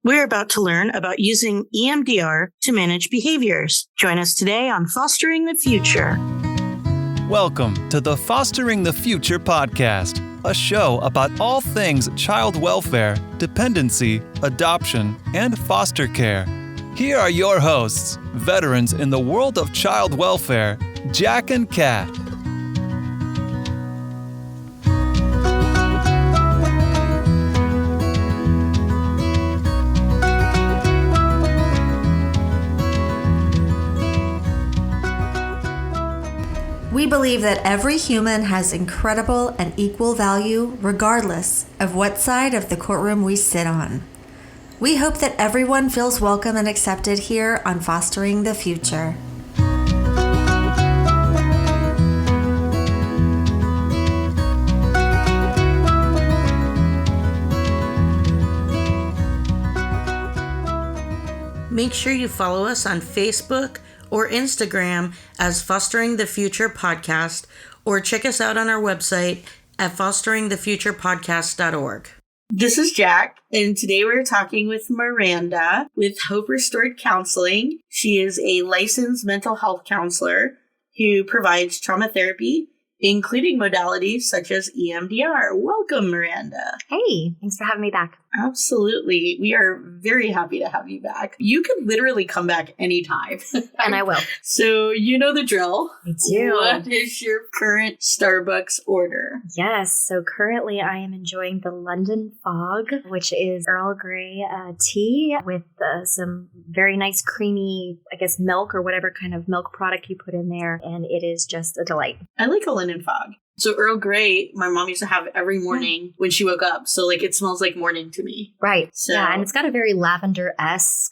We're about to learn about using EMDR to manage behaviors. Join us today on Fostering the Future. Welcome to the Fostering the Future podcast, a show about all things child welfare, dependency, adoption, and foster care. Here are your hosts, veterans in the world of child welfare, Jack and Kat. We believe that every human has incredible and equal value regardless of what side of the courtroom we sit on. We hope that everyone feels welcome and accepted here on Fostering the Future. Make sure you follow us on Facebook or Instagram as Fostering the Future Podcast, or check us out on our website at fosteringthefuturepodcast.org. This is Jack, and today we're talking with Miranda with Hope Restored Counseling. She is a licensed mental health counselor who provides trauma therapy, including modalities such as EMDR. Welcome, Miranda. Hey, thanks for having me back. Absolutely. We are very happy to have you back. You could literally come back anytime. And I will. So you know the drill. I do. What is your current Starbucks order? Yes. So currently I am enjoying the London Fog, which is Earl Grey tea with some very nice creamy, milk or whatever kind of milk product you put in there. And it is just a delight. I like a London Fog. So Earl Grey, my mom used to have every morning when she woke up. So it smells like morning to me. Right. So, yeah. And it's got a very lavender-esque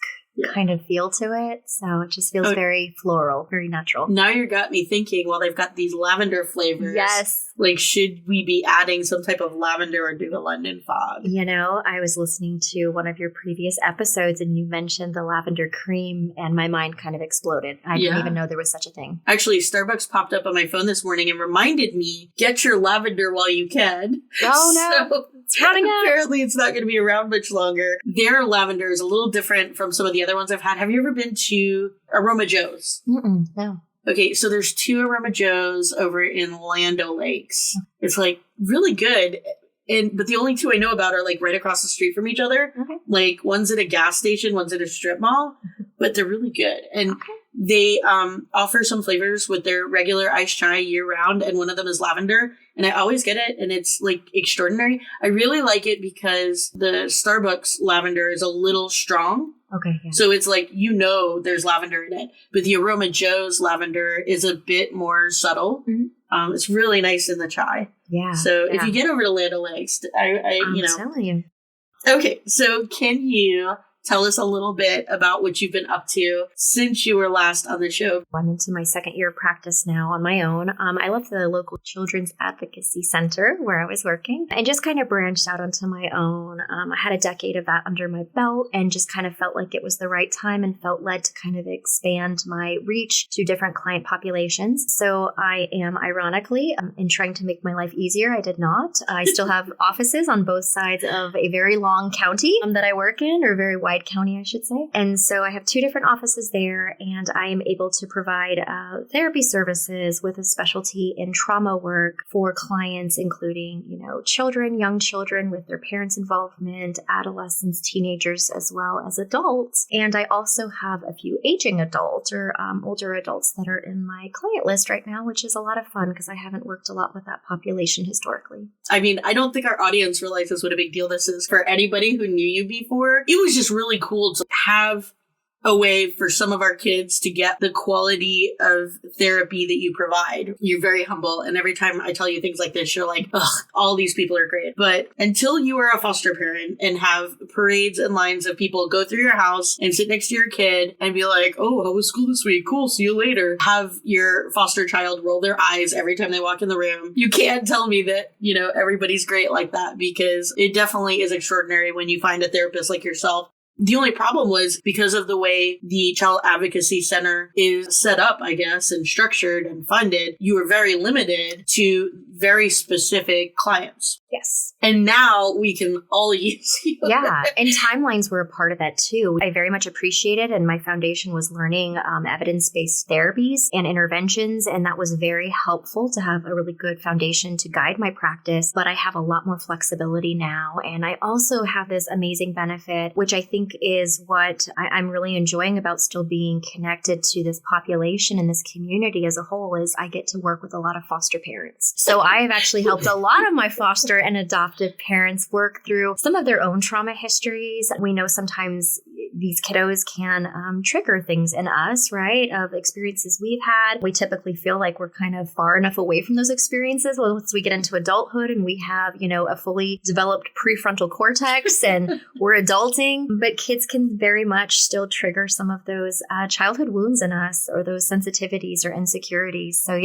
kind of feel to it. So it just feels very floral, very natural. Now you got me thinking, well, they've got these lavender flavors. Yes. Should we be adding some type of lavender or do the London Fog? You know, I was listening to one of your previous episodes and you mentioned the lavender cream and my mind kind of exploded. I didn't even know there was such a thing. Actually, Starbucks popped up on my phone this morning and reminded me, get your lavender while you can. Oh, no. So, it's running out. Apparently, it's not going to be around much longer. Their lavender is a little different from some of the other ones I've had. Have you ever been to Aroma Joe's? No. Okay, so there's two Aroma Joe's over in Land O'Lakes. It's really good. But the only two I know about are right across the street from each other. Okay. One's at a gas station, one's at a strip mall, but they're really good. And they offer some flavors with their regular iced chai year round, and one of them is lavender. And I always get it, and it's extraordinary. I really like it because the Starbucks lavender is a little strong. Okay. Yeah. So it's there's lavender in it, but the Aroma Joe's lavender is a bit more subtle. Mm-hmm. It's really nice in the chai. Yeah. So if you get over to Land O'Lakes, I'm telling you. Okay. So can you tell us a little bit about what you've been up to since you were last on the show? I'm into my second year of practice now on my own. I left the local Children's Advocacy Center where I was working and just kind of branched out onto my own. I had a decade of that under my belt and just kind of felt like it was the right time and felt led to kind of expand my reach to different client populations. So I am, ironically, in trying to make my life easier, I did not. I still have offices on both sides of a very long county that I work in, or very wide county, I should say. And so I have two different offices there, and I am able to provide therapy services with a specialty in trauma work for clients, including, children, young children with their parents' involvement, adolescents, teenagers, as well as adults. And I also have a few aging adults or older adults that are in my client list right now, which is a lot of fun because I haven't worked a lot with that population historically. I mean, I don't think our audience realizes what a big deal this is for anybody who knew you before. It was just really cool to have a way for some of our kids to get the quality of therapy that you provide. You're very humble. And every time I tell you things like this, you're like, ugh, all these people are great. But until you are a foster parent and have parades and lines of people go through your house and sit next to your kid and be like, oh, how was school this week? Cool. See you later. Have your foster child roll their eyes every time they walk in the room. You can't tell me that, everybody's great like that, because it definitely is extraordinary when you find a therapist like yourself The only problem was because of the way the Child Advocacy Center is set up, I guess, and structured and funded, you were very limited to very specific clients. Yes. And now we can all use you. Yeah. And timelines were a part of that too. I very much appreciated, and my foundation was learning evidence-based therapies and interventions. And that was very helpful to have a really good foundation to guide my practice. But I have a lot more flexibility now. And I also have this amazing benefit, which I think is what I'm really enjoying about still being connected to this population and this community as a whole, is I get to work with a lot of foster parents. So I have actually helped a lot of my foster and adoptive parents work through some of their own trauma histories. We know sometimes these kiddos can trigger things in us, right? Of experiences we've had. We typically feel like we're kind of far enough away from those experiences once we get into adulthood and we have, a fully developed prefrontal cortex and we're adulting. But kids can very much still trigger some of those childhood wounds in us, or those sensitivities or insecurities. So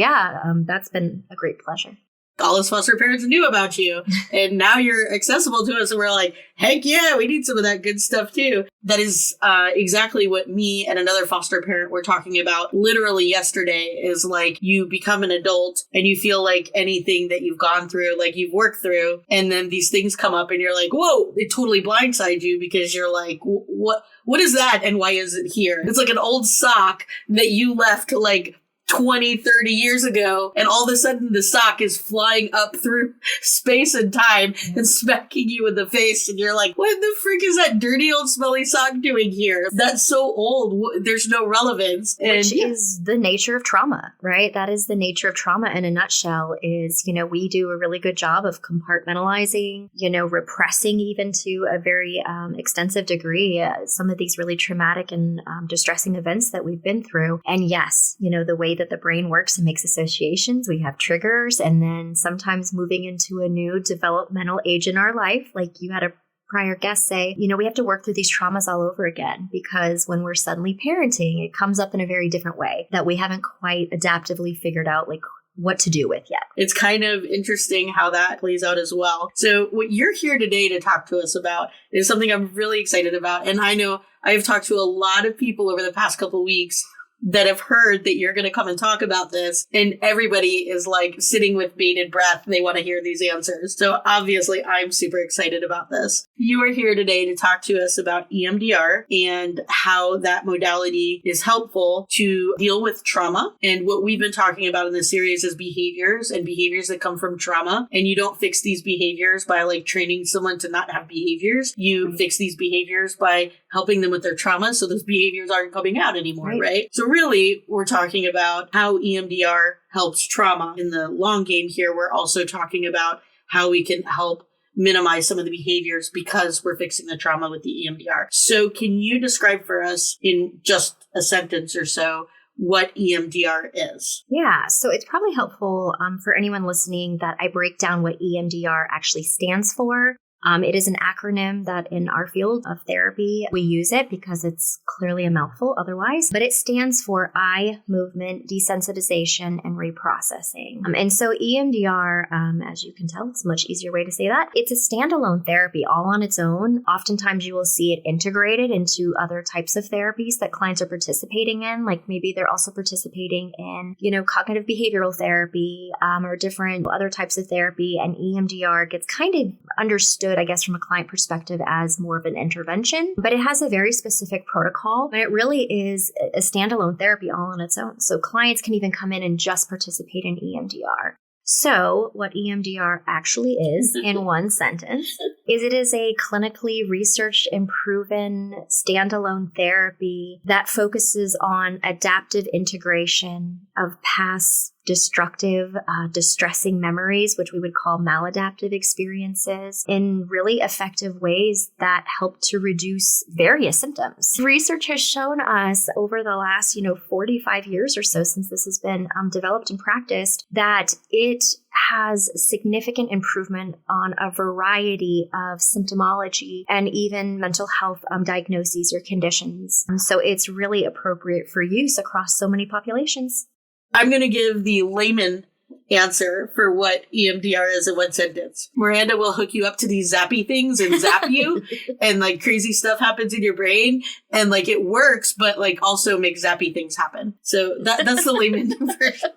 that's been a great pleasure. All us foster parents knew about you, and now you're accessible to us, and we're like, heck yeah, we need some of that good stuff too. That is exactly what me and another foster parent were talking about literally yesterday, is like, you become an adult and you feel like anything that you've gone through, like you've worked through, and then these things come up and you're like, whoa, they totally blindside you, because you're like, what is that and why is it here? It's like an old sock that you left like 20, 30 years ago, and all of a sudden the sock is flying up through space and time and smacking you in the face, and you're like, what the frick is that dirty old smelly sock doing here? That's so old. There's no relevance. Which is the nature of trauma, right? That is the nature of trauma in a nutshell. Is, we do a really good job of compartmentalizing, repressing even to a very extensive degree some of these really traumatic and distressing events that we've been through. And yes, the way that the brain works and makes associations, we have triggers, and then sometimes moving into a new developmental age in our life, like you had a prior guest say, we have to work through these traumas all over again, because when we're suddenly parenting, it comes up in a very different way that we haven't quite adaptively figured out what to do with yet. It's kind of interesting how that plays out as well. So what you're here today to talk to us about is something I'm really excited about. And I know I've talked to a lot of people over the past couple of weeks that have heard that you're going to come and talk about this, and everybody is like sitting with bated breath. They want to hear these answers. So obviously I'm super excited about this. You are here today to talk to us about EMDR and how that modality is helpful to deal with trauma. And what we've been talking about in this series is behaviors that come from trauma. And you don't fix these behaviors by like training someone to not have behaviors. You fix these behaviors by helping them with their trauma, so those behaviors aren't coming out anymore, right? So really, we're talking about how EMDR helps trauma. In the long game here, we're also talking about how we can help minimize some of the behaviors because we're fixing the trauma with the EMDR. So can you describe for us in just a sentence or so what EMDR is? Yeah, so it's probably helpful for anyone listening that I break down what EMDR actually stands for. It is an acronym that in our field of therapy, we use it because it's clearly a mouthful otherwise, but it stands for eye movement desensitization and reprocessing. And so EMDR, as you can tell, it's a much easier way to say that. It's a standalone therapy all on its own. Oftentimes you will see it integrated into other types of therapies that clients are participating in. Like maybe they're also participating in, cognitive behavioral therapy or different other types of therapy. And EMDR gets kind of understood, I guess, from a client perspective as more of an intervention, but it has a very specific protocol, and it really is a standalone therapy all on its own. So clients can even come in and just participate in EMDR. So what EMDR actually is, in one sentence, is it is a clinically researched and proven standalone therapy that focuses on adaptive integration of past destructive, distressing memories, which we would call maladaptive experiences, in really effective ways that help to reduce various symptoms. Research has shown us over the last, 45 years or so since this has been developed and practiced, that it has significant improvement on a variety of symptomology and even mental health diagnoses or conditions. So it's really appropriate for use across so many populations. I'm going to give the layman answer for what EMDR is in one sentence. Miranda will hook you up to these zappy things and zap you and like crazy stuff happens in your brain and like it works, but like also makes zappy things happen. So that's the layman version.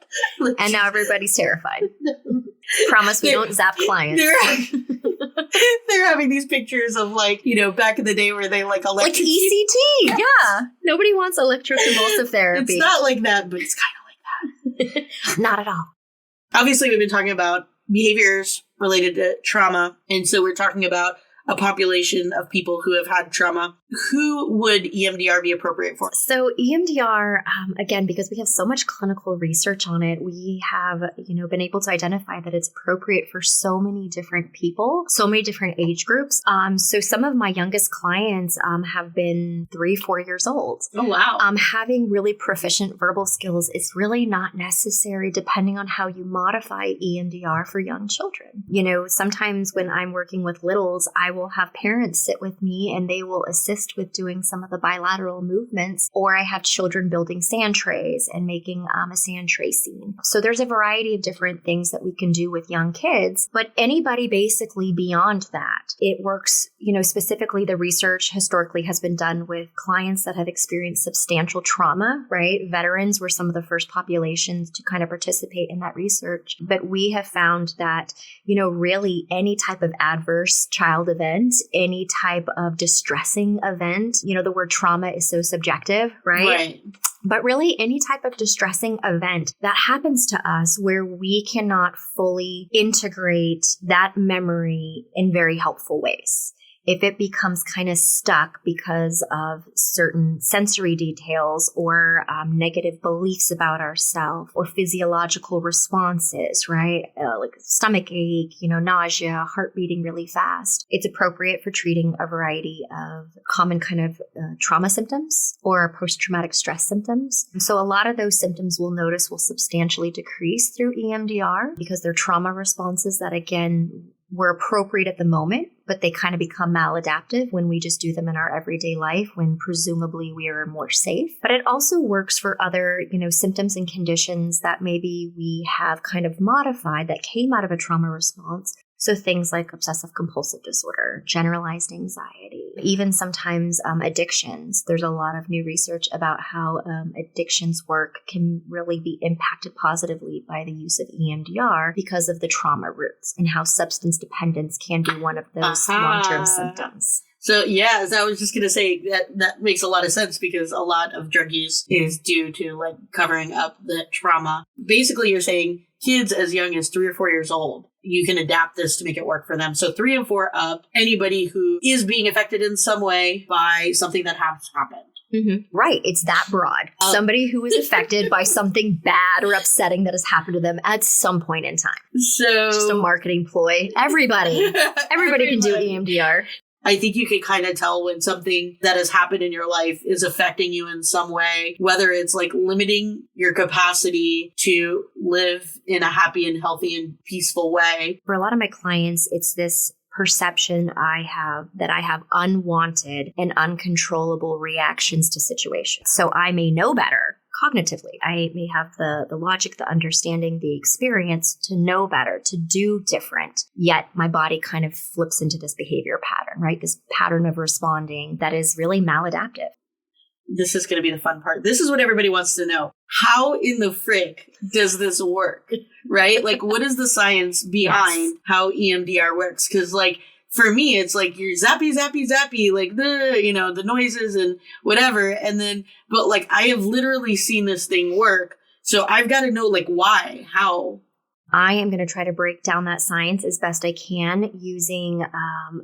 And now everybody's terrified. Promise we don't zap clients. They're having these pictures of like, back in the day where they like Like ECT. Yeah. Nobody wants electroconvulsive therapy. It's not like that, but it's kind of like that. Not at all. Obviously, we've been talking about behaviors related to trauma. And so we're talking about a population of people who have had trauma. Who would EMDR be appropriate for? So EMDR, again, because we have so much clinical research on it, we have, been able to identify that it's appropriate for so many different people, so many different age groups. So some of my youngest clients have been 3-4 years old. Oh, wow. Having really proficient verbal skills is really not necessary depending on how you modify EMDR for young children. Sometimes when I'm working with littles, I will have parents sit with me and they will assist with doing some of the bilateral movements, or I have children building sand trays and making a sand tray scene. So there's a variety of different things that we can do with young kids, but anybody basically beyond that. It works, specifically the research historically has been done with clients that have experienced substantial trauma, right? Veterans were some of the first populations to kind of participate in that research. But we have found that, really any type of adverse child event, any type of distressing event, the word trauma is so subjective, right? Right. But really any type of distressing event that happens to us where we cannot fully integrate that memory in very helpful ways. If it becomes kind of stuck because of certain sensory details or negative beliefs about ourselves or physiological responses, right? Like stomach ache, nausea, heart beating really fast. It's appropriate for treating a variety of common kind of trauma symptoms or post-traumatic stress symptoms. And so a lot of those symptoms we'll notice will substantially decrease through EMDR because they're trauma responses that, again, were appropriate at the moment, but they kind of become maladaptive when we just do them in our everyday life when presumably we are more safe. But it also works for other, symptoms and conditions that maybe we have kind of modified that came out of a trauma response. So things like obsessive compulsive disorder, generalized anxiety, even sometimes addictions. There's a lot of new research about how addictions work can really be impacted positively by the use of EMDR because of the trauma roots and how substance dependence can be one of those long-term symptoms. So yeah, I was just going to say that makes a lot of sense because a lot of drug use is due to like covering up the trauma. Basically, you're saying kids as young as 3 or 4 years old, you can adapt this to make it work for them. So 3 and 4 up, anybody who is being affected in some way by something that has happened. Mm-hmm. Right. It's that broad. Somebody who is affected by something bad or upsetting that has happened to them at some point in time. So just a marketing ploy. Everybody can do EMDR. I think you can kind of tell when something that has happened in your life is affecting you in some way, whether it's like limiting your capacity to live in a happy and healthy and peaceful way. For a lot of my clients, it's this perception I have that I have unwanted and uncontrollable reactions to situations. So I may know better cognitively. I may have the logic, the understanding, the experience to know better, to do different. Yet my body kind of flips into this behavior pattern, right? This pattern of responding that is really maladaptive. This is going to be the fun part. This is what everybody wants to know. How in the frick does this work, right? Like, what is the science behind how EMDR works? Because, like, for me, it's like you're zappy, like the noises and whatever. And then, but like, I have literally seen this thing work. So I've got to know, like, why, how. I am going to try to break down that science as best I can using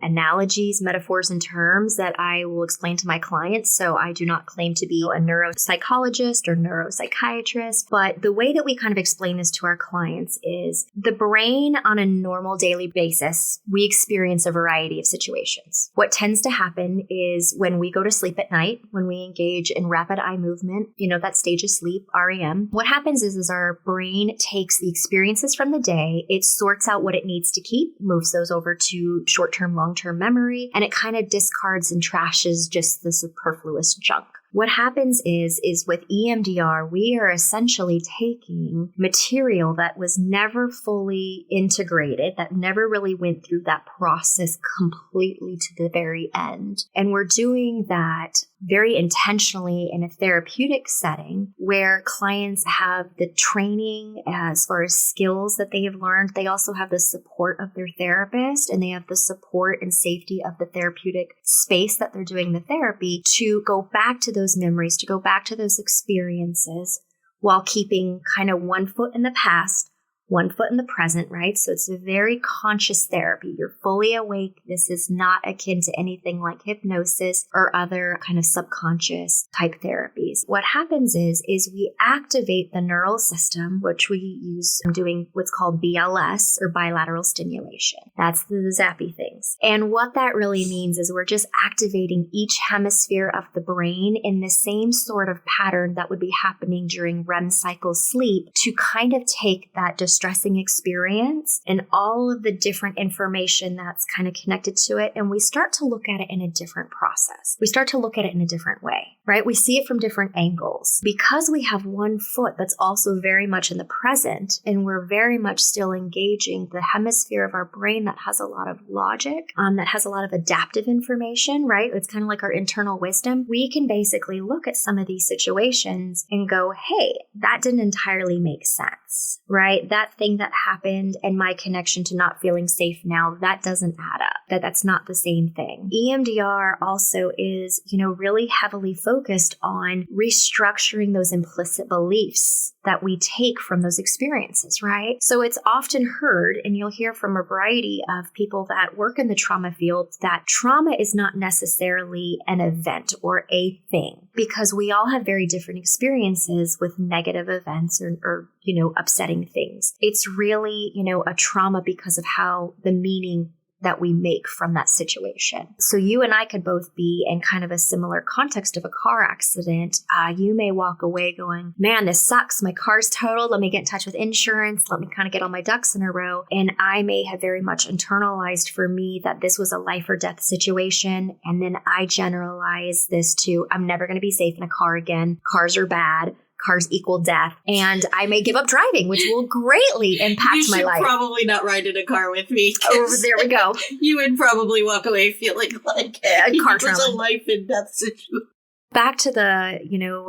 analogies, metaphors, and terms that I will explain to my clients. So I do not claim to be a neuropsychologist or neuropsychiatrist, but the way that we kind of explain this to our clients is the brain on a normal daily basis, we experience a variety of situations. What tends to happen is when we go to sleep at night, when we engage in rapid eye movement, that stage of sleep, REM, what happens is our brain takes the experiences from the day, it sorts out what it needs to keep, moves those over to short-term, long-term memory, and it kind of discards and trashes just the superfluous junk. What happens is with EMDR, we are essentially taking material that was never fully integrated, that never really went through that process completely to the very end. And we're doing that very intentionally in a therapeutic setting where clients have the training as far as skills that they have learned. They also have the support of their therapist, and they have the support and safety of the therapeutic space that they're doing the therapy to go back to those memories, to go back to those experiences while keeping kind of one foot in the past, one foot in the present, right? So it's a very conscious therapy. You're fully awake. This is not akin to anything like hypnosis or other kind of subconscious type therapies. What happens is we activate the neural system, which we use doing what's called BLS or bilateral stimulation. That's the zappy things. And what that really means is we're just activating each hemisphere of the brain in the same sort of pattern that would be happening during REM cycle sleep to kind of take that distressing experience and all of the different information that's kind of connected to it. And we start to look at it in a different process. We start to look at it in a different way, right? We see it from different angles. Because we have one foot that's also very much in the present, and we're very much still engaging the hemisphere of our brain that has a lot of logic, that has a lot of adaptive information, right? It's kind of like our internal wisdom. We can basically look at some of these situations and go, hey, that didn't entirely make sense, right? That thing that happened and my connection to not feeling safe now, that doesn't add up. That's not the same thing. EMDR also is, really heavily focused on restructuring those implicit beliefs that we take from those experiences, right? So it's often heard, and you'll hear from a variety of people that work in the trauma field, that trauma is not necessarily an event or a thing, because we all have very different experiences with negative events or upsetting things. It's really, a trauma because of how the meaning that we make from that situation. So you and I could both be in kind of a similar context of a car accident. You may walk away going, man, this sucks. My car's totaled. Let me get in touch with insurance. Let me kind of get all my ducks in a row. And I may have very much internalized for me that this was a life or death situation. And then I generalize this to, I'm never going to be safe in a car again. Cars are bad. Cars equal death, and I may give up driving, which will greatly impact my life. You should probably not ride in a car with me. Oh, there we go. You would probably walk away feeling like a car trauma. It was a life and death situation. Back to the,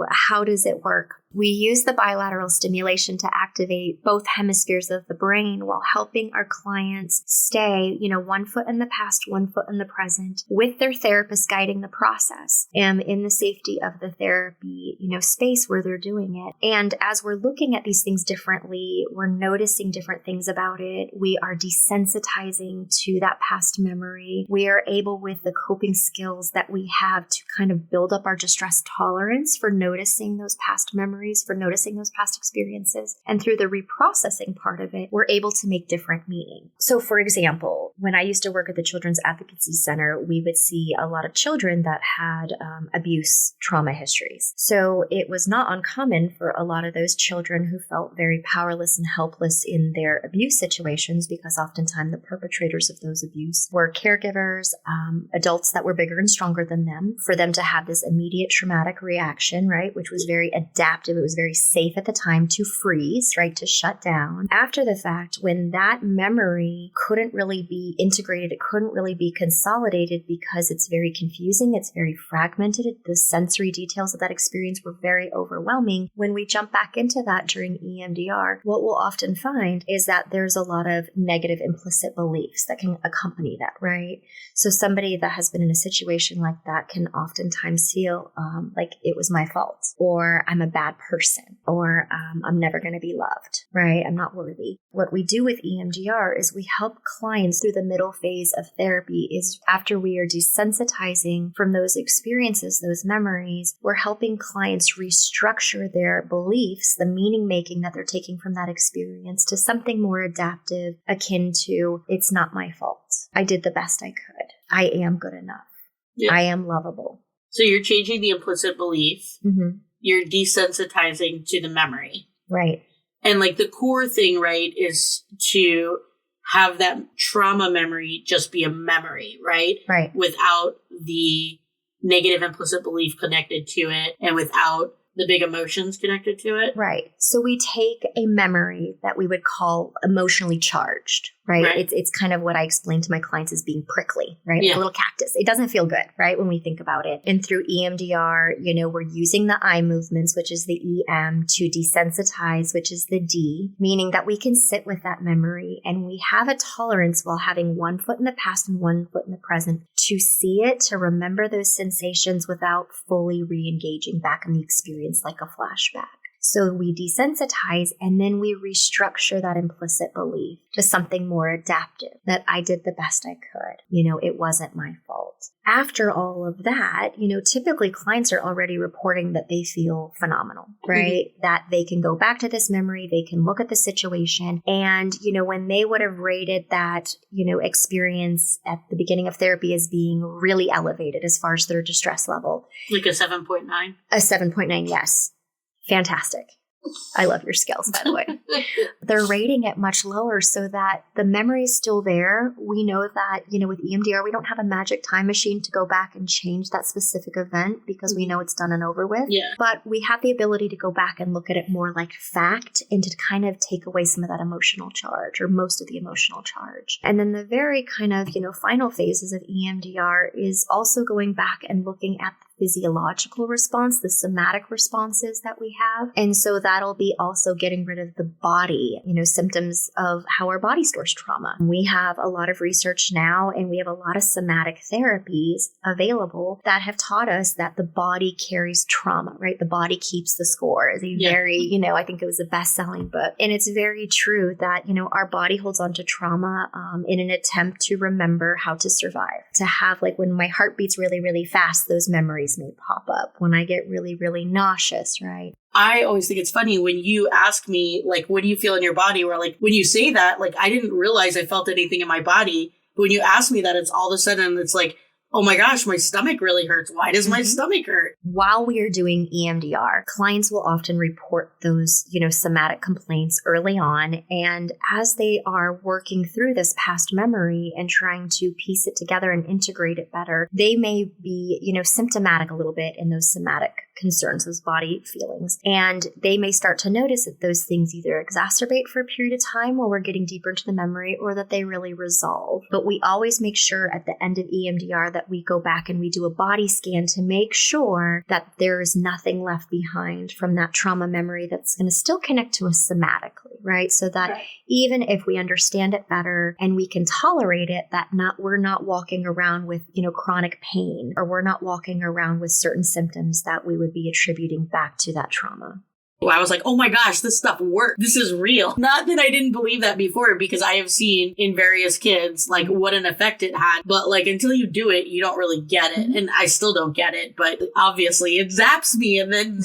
how does it work? We use the bilateral stimulation to activate both hemispheres of the brain while helping our clients stay, one foot in the past, one foot in the present, with their therapist guiding the process and in the safety of the therapy, space where they're doing it. And as we're looking at these things differently, we're noticing different things about it. We are desensitizing to that past memory. We are able, with the coping skills that we have, to kind of build up our distress tolerance for noticing those past memories, for noticing those past experiences. And through the reprocessing part of it, we're able to make different meaning. So for example, when I used to work at the Children's Advocacy Center, we would see a lot of children that had abuse trauma histories. So it was not uncommon for a lot of those children who felt very powerless and helpless in their abuse situations, because oftentimes the perpetrators of those abuse were caregivers, adults that were bigger and stronger than them, for them to have this immediate traumatic reaction, right, which was very adaptive. It was very safe at the time to freeze, right, to shut down. After the fact, when that memory couldn't really be integrated, it couldn't really be consolidated because it's very confusing, it's very fragmented, the sensory details of that experience were very overwhelming. When we jump back into that during EMDR, what we'll often find is that there's a lot of negative implicit beliefs that can accompany that, right? So somebody that has been in a situation like that can oftentimes feel like it was my fault, or I'm a bad person, or I'm never going to be loved, right? I'm not worthy. What we do with EMDR is we help clients through the middle phase of therapy. Is after we are desensitizing from those experiences, those memories, we're helping clients restructure their beliefs, the meaning making that they're taking from that experience, to something more adaptive, akin to, it's not my fault. I did the best I could. I am good enough. Yeah. I am lovable. So you're changing the implicit belief. Mm-hmm. You're desensitizing to the memory. Right. And like the core thing, right, is to have that trauma memory just be a memory, right? Right. Without the negative implicit belief connected to it and without the big emotions connected to it. Right. So we take a memory that we would call emotionally charged, right? It's kind of what I explain to my clients as being prickly, right? Like a little cactus. It doesn't feel good, right? When we think about it. And through EMDR, we're using the eye movements, which is the EM, to desensitize, which is the D, meaning that we can sit with that memory and we have a tolerance while having one foot in the past and one foot in the present to see it, to remember those sensations without fully re-engaging back in the experience like a flashback. So we desensitize and then we restructure that implicit belief to something more adaptive, that I did the best I could. It wasn't my fault. After all of that, typically clients are already reporting that they feel phenomenal, right? Mm-hmm. That they can go back to this memory, they can look at the situation. And, when they would have rated that, experience at the beginning of therapy as being really elevated as far as their distress level. Like a 7.9? A 7.9, yes. Fantastic. I love your skills, by the way. They're rating it much lower so that the memory is still there. We know that, with EMDR, we don't have a magic time machine to go back and change that specific event because we know it's done and over with. Yeah. But we have the ability to go back and look at it more like fact and to kind of take away some of that emotional charge or most of the emotional charge. And then the very kind of, final phases of EMDR is also going back and looking at the physiological response, the somatic responses that we have. And so that'll be also getting rid of the body, symptoms of how our body stores trauma. We have a lot of research now, and we have a lot of somatic therapies available that have taught us that the body carries trauma, right? The body keeps the score. It's a very, I think it was a best-selling book. And it's very true that, our body holds on to trauma in an attempt to remember how to survive. To have, like, when my heart beats really, really fast, those memories may pop up. When I get really, really nauseous, right? I always think it's funny when you ask me, like, what do you feel in your body? Or like, when you say that, like, I didn't realize I felt anything in my body. But when you ask me that, it's all of a sudden, it's like, oh my gosh, my stomach really hurts. Why does my stomach hurt? While we are doing EMDR, clients will often report those, somatic complaints early on. And as they are working through this past memory and trying to piece it together and integrate it better, they may be, symptomatic a little bit in those somatic concerns, those body feelings. And they may start to notice that those things either exacerbate for a period of time while we're getting deeper into the memory, or that they really resolve. But we always make sure at the end of EMDR that we go back and we do a body scan to make sure that there is nothing left behind from that trauma memory that's going to still connect to us somatically, right? So that even if we understand it better and we can tolerate it, that we're not walking around with, chronic pain, or we're not walking around with certain symptoms that we would be attributing back to that trauma. I was like, oh my gosh, this stuff works. This is real. Not that I didn't believe that before, because I have seen in various kids, like, what an effect it had. But like, until you do it, you don't really get it. And I still don't get it. But obviously it zaps me and then,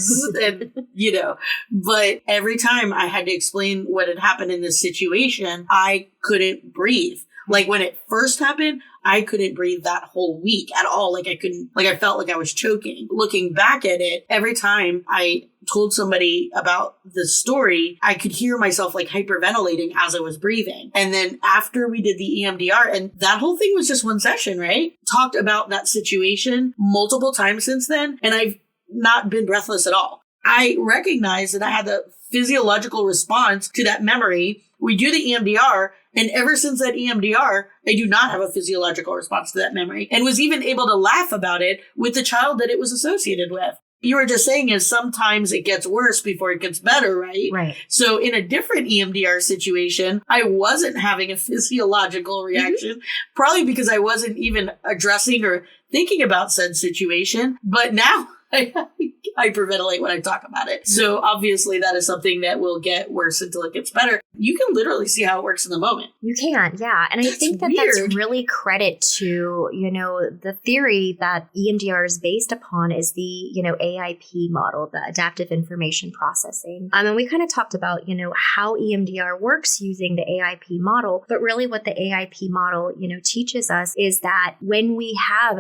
but every time I had to explain what had happened in this situation, I couldn't breathe. Like, when it first happened, I couldn't breathe that whole week at all. Like, I felt like I was choking. Looking back at it, every time I told somebody about the story, I could hear myself like hyperventilating as I was breathing. And then after we did the EMDR, and that whole thing was just one session, right? Talked about that situation multiple times since then. And I've not been breathless at all. I recognized that I had the physiological response to that memory. We do the EMDR, and ever since that EMDR, I do not have a physiological response to that memory, and was even able to laugh about it with the child that it was associated with. You were just saying is sometimes it gets worse before it gets better, right? Right. So in a different EMDR situation, I wasn't having a physiological reaction, probably because I wasn't even addressing or thinking about said situation. But now I hyperventilate when I talk about it. So obviously that is something that will get worse until it gets better. You can literally see how it works in the moment. You can, yeah. And I think that that's really credit to, the theory that EMDR is based upon is the, AIP model, the adaptive information processing. And we kind of talked about, how EMDR works using the AIP model, but really what the AIP model, teaches us is that when we have,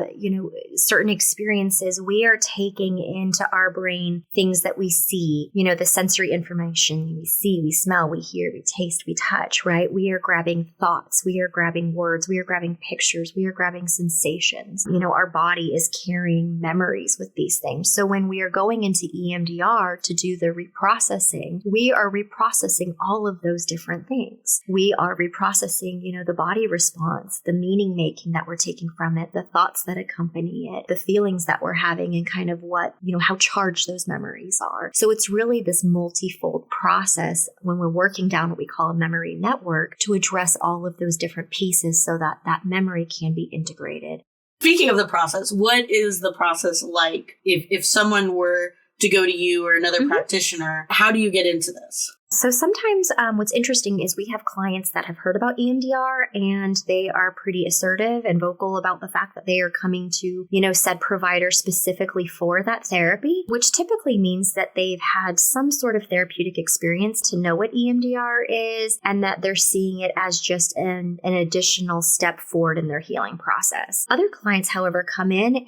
certain experiences, we are taking into our our brain things that we see, the sensory information we see, we smell, we hear, we taste, we touch, right? We are grabbing thoughts, we are grabbing words, we are grabbing pictures, we are grabbing sensations. Our body is carrying memories with these things. So when we are going into EMDR to do the reprocessing, we are reprocessing all of those different things. We are reprocessing, the body response, the meaning making that we're taking from it, the thoughts that accompany it, the feelings that we're having, and kind of what, how charged those memories are. So it's really this multifold process when we're working down what we call a memory network to address all of those different pieces so that that memory can be integrated. Speaking of the process, what is the process like if someone were to go to you or another practitioner? How do you get into this? So sometimes what's interesting is we have clients that have heard about EMDR and they are pretty assertive and vocal about the fact that they are coming to, said provider specifically for that therapy, which typically means that they've had some sort of therapeutic experience to know what EMDR is and that they're seeing it as just an additional step forward in their healing process. Other clients, however, come in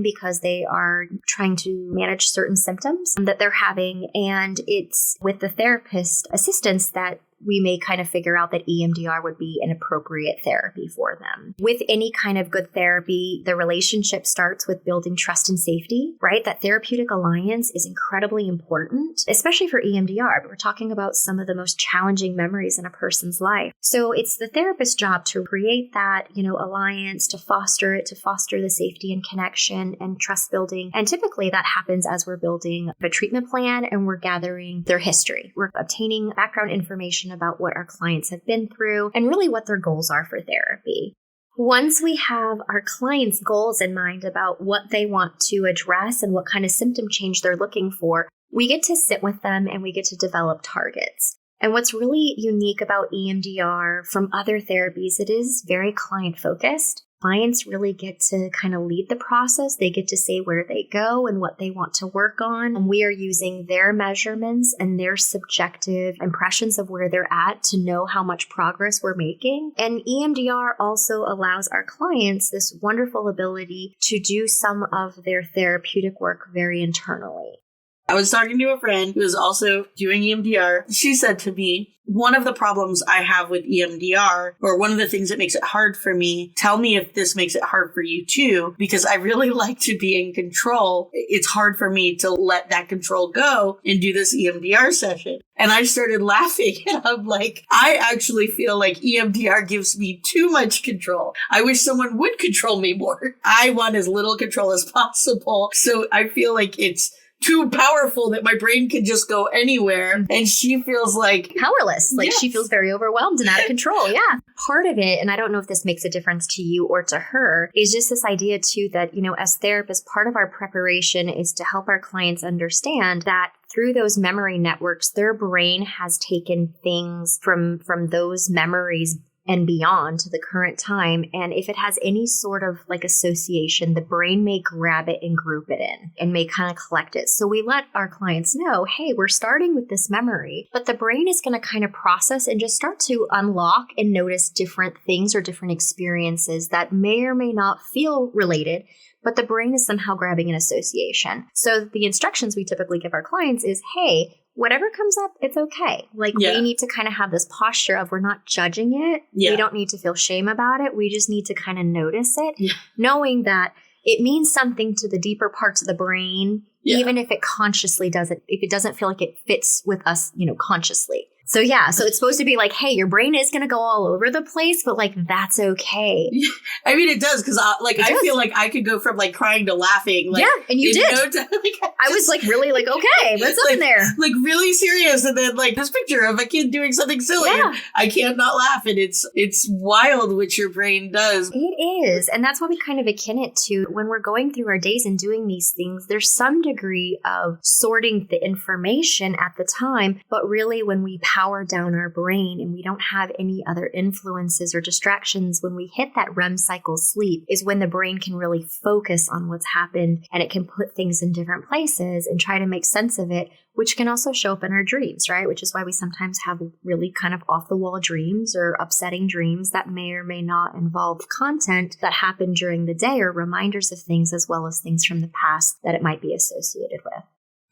because they are trying to manage certain symptoms that they're having, and it's with the therapist assistance that we may kind of figure out that EMDR would be an appropriate therapy for them. With any kind of good therapy, the relationship starts with building trust and safety, right? That therapeutic alliance is incredibly important, especially for EMDR. But we're talking about some of the most challenging memories in a person's life. So it's the therapist's job to create that, alliance, to foster the safety and connection and trust building. And typically that happens as we're building a treatment plan and we're gathering their history. We're obtaining background information about what our clients have been through and really what their goals are for therapy. Once we have our clients' goals in mind about what they want to address and what kind of symptom change they're looking for, we get to sit with them and we get to develop targets. And what's really unique about EMDR from other therapies, it is very client-focused. Clients really get to kind of lead the process. They get to say where they go and what they want to work on. And we are using their measurements and their subjective impressions of where they're at to know how much progress we're making. And EMDR also allows our clients this wonderful ability to do some of their therapeutic work very internally. I was talking to a friend who is also doing EMDR. She said to me, one of the problems I have with EMDR, or one of the things that makes it hard for me, tell me if this makes it hard for you too, because I really like to be in control. It's hard for me to let that control go and do this EMDR session. And I started laughing and I'm like, I actually feel like EMDR gives me too much control. I wish someone would control me more. I want as little control as possible. So I feel like it's too powerful that my brain can just go anywhere. And she feels like powerless. Like She feels very overwhelmed and out of control. Yeah. Part of it, and I don't know if this makes a difference to you or to her, is just this idea too that, as therapists, part of our preparation is to help our clients understand that through those memory networks, their brain has taken things from those memories and beyond to the current time. And if it has any sort of association, the brain may grab it and group it in and may kind of collect it. So we let our clients know, hey, we're starting with this memory, but the brain is going to kind of process and just start to unlock and notice different things or different experiences that may or may not feel related, but the brain is somehow grabbing an association. So the instructions we typically give our clients is, hey, whatever comes up, it's okay. We need to kind of have this posture of we're not judging it. Yeah. We don't need to feel shame about it. We just need to kind of notice it, knowing that it means something to the deeper parts of the brain, even if it consciously doesn't, if it doesn't feel like it fits with us, consciously. So it's supposed to be like, hey, your brain is going to go all over the place, but that's okay. I mean, it does, because I feel like I could go from crying to laughing. And you did. I was really okay, what's up in there? Really serious. And then this picture of a kid doing something silly. Yeah. I can't not laugh. And it's wild what your brain does. It is. And that's why we kind of akin it to when we're going through our days and doing these things, there's some degree of sorting the information at the time. But really when we power down our brain and we don't have any other influences or distractions, when we hit that REM cycle sleep is when the brain can really focus on what's happened, and it can put things in different places and try to make sense of it, which can also show up in our dreams, right? Which is why we sometimes have really kind of off the wall dreams or upsetting dreams that may or may not involve content that happened during the day or reminders of things, as well as things from the past that it might be associated with.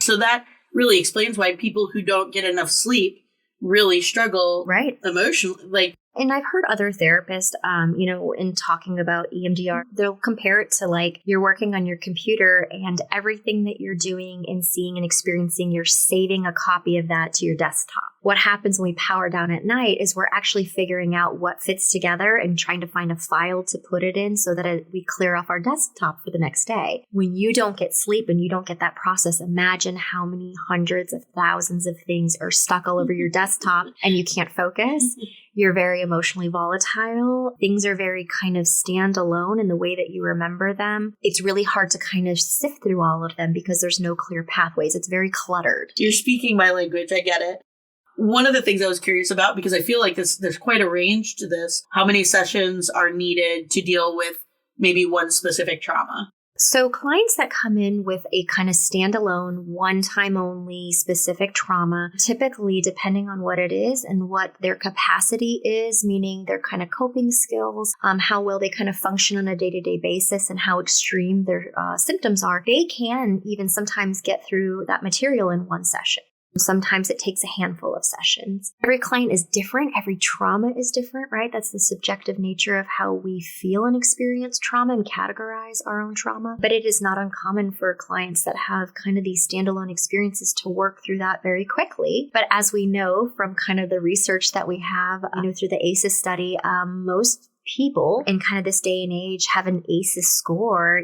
So that really explains why people who don't get enough sleep really struggle emotionally. And I've heard other therapists, in talking about EMDR, they'll compare it to like you're working on your computer and everything that you're doing and seeing and experiencing, you're saving a copy of that to your desktop. What happens when we power down at night is we're actually figuring out what fits together and trying to find a file to put it in so that we clear off our desktop for the next day. When you don't get sleep and you don't get that process, imagine how many hundreds of thousands of things are stuck all over your desktop and you can't focus. You're very emotionally volatile. Things are very kind of standalone in the way that you remember them. It's really hard to kind of sift through all of them because there's no clear pathways. It's very cluttered. You're speaking my language. I get it. One of the things I was curious about, because I feel like there's quite a range to this, how many sessions are needed to deal with maybe one specific trauma? So clients that come in with a kind of standalone, one-time only specific trauma, typically depending on what it is and what their capacity is, meaning their kind of coping skills, how well they kind of function on a day-to-day basis and how extreme their symptoms are, they can even sometimes get through that material in one session. Sometimes it takes a handful of sessions. Every client is different. Every trauma is different, right? That's the subjective nature of how we feel and experience trauma and categorize our own trauma. But it is not uncommon for clients that have kind of these standalone experiences to work through that very quickly. But as we know from kind of the research that we have, through the ACEs study, most people in kind of this day and age have an ACEs score,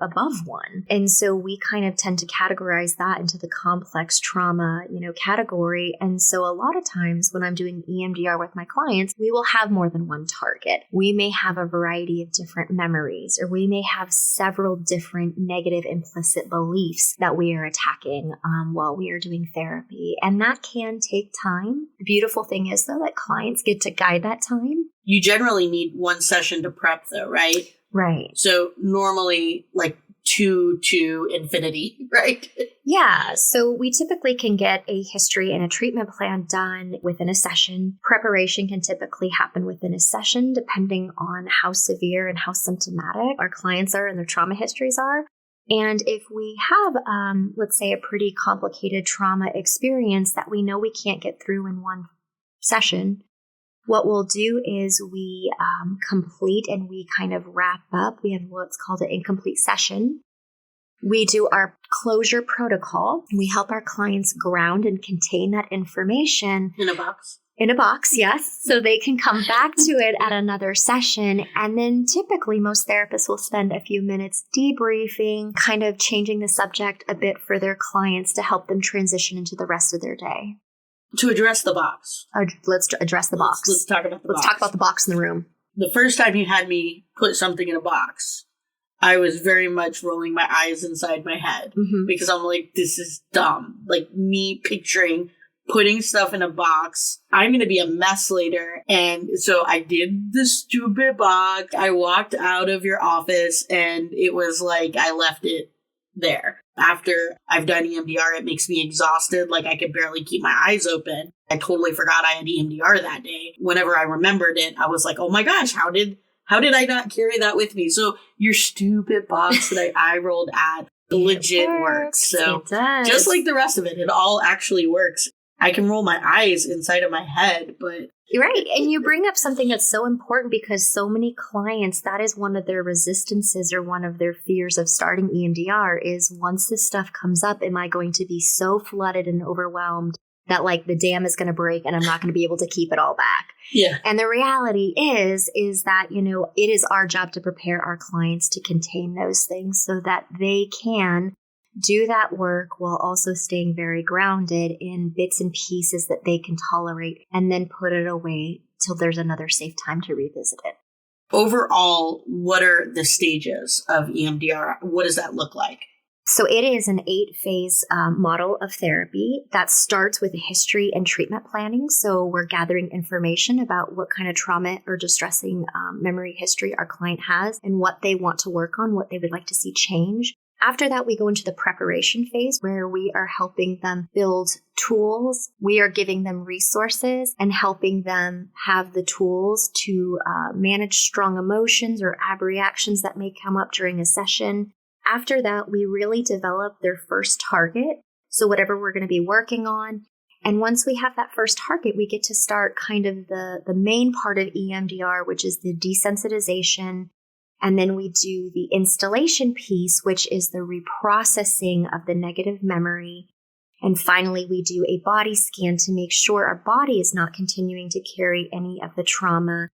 above 1. And so we kind of tend to categorize that into the complex trauma, category. And so a lot of times when I'm doing EMDR with my clients, we will have more than one target. We may have a variety of different memories, or we may have several different negative implicit beliefs that we are attacking while we are doing therapy. And that can take time. The beautiful thing is, though, that clients get to guide that time. You generally need one session to prep, though, right? Right. So normally like 2 to infinity, right? Yeah. So we typically can get a history and a treatment plan done within a session. Preparation can typically happen within a session, depending on how severe and how symptomatic our clients are and their trauma histories are. And if we have, let's say, a pretty complicated trauma experience that we know we can't get through in one session, what we'll do is we complete and we kind of wrap up. We have what's called an incomplete session. We do our closure protocol. We help our clients ground and contain that information. In a box. In a box, yes. So they can come back to it at another session. And then typically most therapists will spend a few minutes debriefing, kind of changing the subject a bit for their clients to help them transition into the rest of their day. To address the box. Let's address the box. Let's talk about the box. Let's talk about the box in the room. The first time you had me put something in a box, I was very much rolling my eyes inside my head because I'm like, this is dumb. Like me picturing putting stuff in a box. I'm going to be a mess later. And so I did the stupid box. I walked out of your office and it was like I left it there. After I've done EMDR, it makes me exhausted. Like I could barely keep my eyes open. I totally forgot I had EMDR that day. Whenever I remembered it, I was like, oh my gosh, how did I not carry that with me? So your stupid box that I rolled at legit works. So just like the rest of it, it all actually works. I can roll my eyes inside of my head, but... You're right. And you bring up something that's so important because so many clients, that is one of their resistances or one of their fears of starting EMDR is once this stuff comes up, am I going to be so flooded and overwhelmed that like the dam is going to break and I'm not going to be able to keep it all back? Yeah. And the reality is that, it is our job to prepare our clients to contain those things so that they can do that work while also staying very grounded in bits and pieces that they can tolerate and then put it away till there's another safe time to revisit it. Overall, what are the stages of EMDR? What does that look like? So it is an 8-phase model of therapy that starts with history and treatment planning. So we're gathering information about what kind of trauma or distressing memory history our client has and what they want to work on, what they would like to see change. After that, we go into the preparation phase where we are helping them build tools. We are giving them resources and helping them have the tools to manage strong emotions or abreactions that may come up during a session. After that, we really develop their first target. So whatever we're going to be working on. And once we have that first target, we get to start kind of the main part of EMDR, which is the desensitization. And then we do the installation piece, which is the reprocessing of the negative memory. And finally, we do a body scan to make sure our body is not continuing to carry any of the trauma.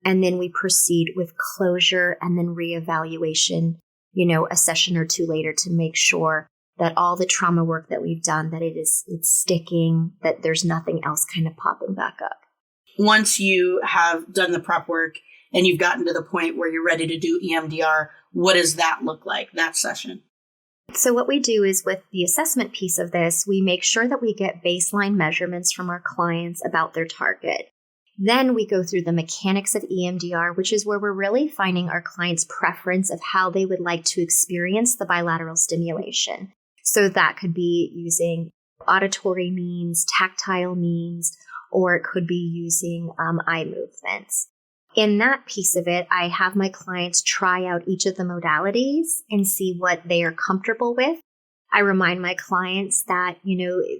And then we proceed with closure and then reevaluation, a session or two later to make sure that all the trauma work that we've done, that it's sticking, that there's nothing else kind of popping back up. Once you have done the prep work, and you've gotten to the point where you're ready to do EMDR, what does that look like, that session? So what we do is with the assessment piece of this, we make sure that we get baseline measurements from our clients about their target. Then we go through the mechanics of EMDR, which is where we're really finding our client's preference of how they would like to experience the bilateral stimulation. So that could be using auditory means, tactile means, or it could be using eye movements. In that piece of it, I have my clients try out each of the modalities and see what they are comfortable with. I remind my clients that,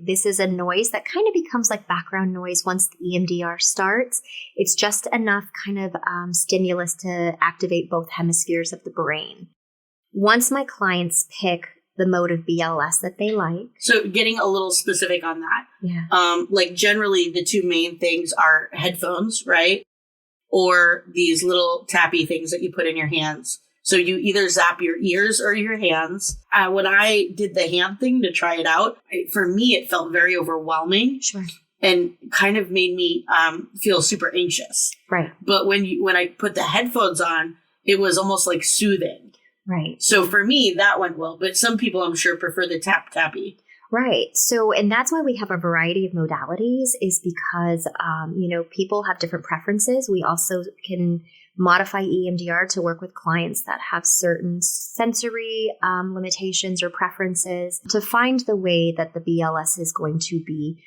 this is a noise that kind of becomes like background noise once the EMDR starts. It's just enough kind of stimulus to activate both hemispheres of the brain. Once my clients pick the mode of BLS that they like. So getting a little specific on that. Yeah. Generally the two main things are headphones, right? Or these little tappy things that you put in your hands. So you either zap your ears or your hands. When I did the hand thing to try it out, for me, it felt very overwhelming. Sure. And kind of made me feel super anxious. Right. But when I put the headphones on, it was almost like soothing. Right. So for me, that went well. But some people, I'm sure, prefer the tappy. Right. So, and that's why we have a variety of modalities is because, people have different preferences. We also can modify EMDR to work with clients that have certain sensory limitations or preferences to find the way that the BLS is going to be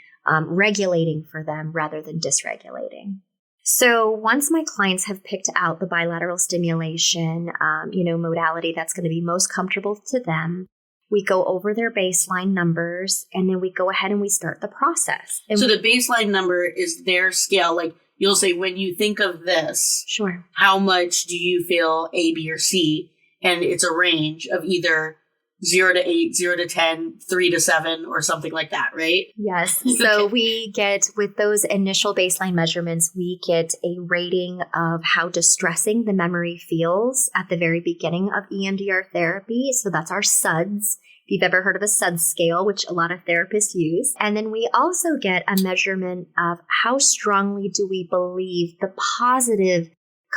regulating for them rather than dysregulating. So once my clients have picked out the bilateral stimulation, modality that's going to be most comfortable to them, we go over their baseline numbers, and then we go ahead and we start the process. And so the baseline number is their scale. Like you'll say, when you think of this, sure, how much do you feel A, B, or C? And it's a range of either 0 to 8, 0 to 10, 3 to 7, or something like that, right? Yes. So we get, with those initial baseline measurements, we get a rating of how distressing the memory feels at the very beginning of EMDR therapy. So that's our SUDS. If you've ever heard of a SUDS scale, which a lot of therapists use. And then we also get a measurement of how strongly do we believe the positive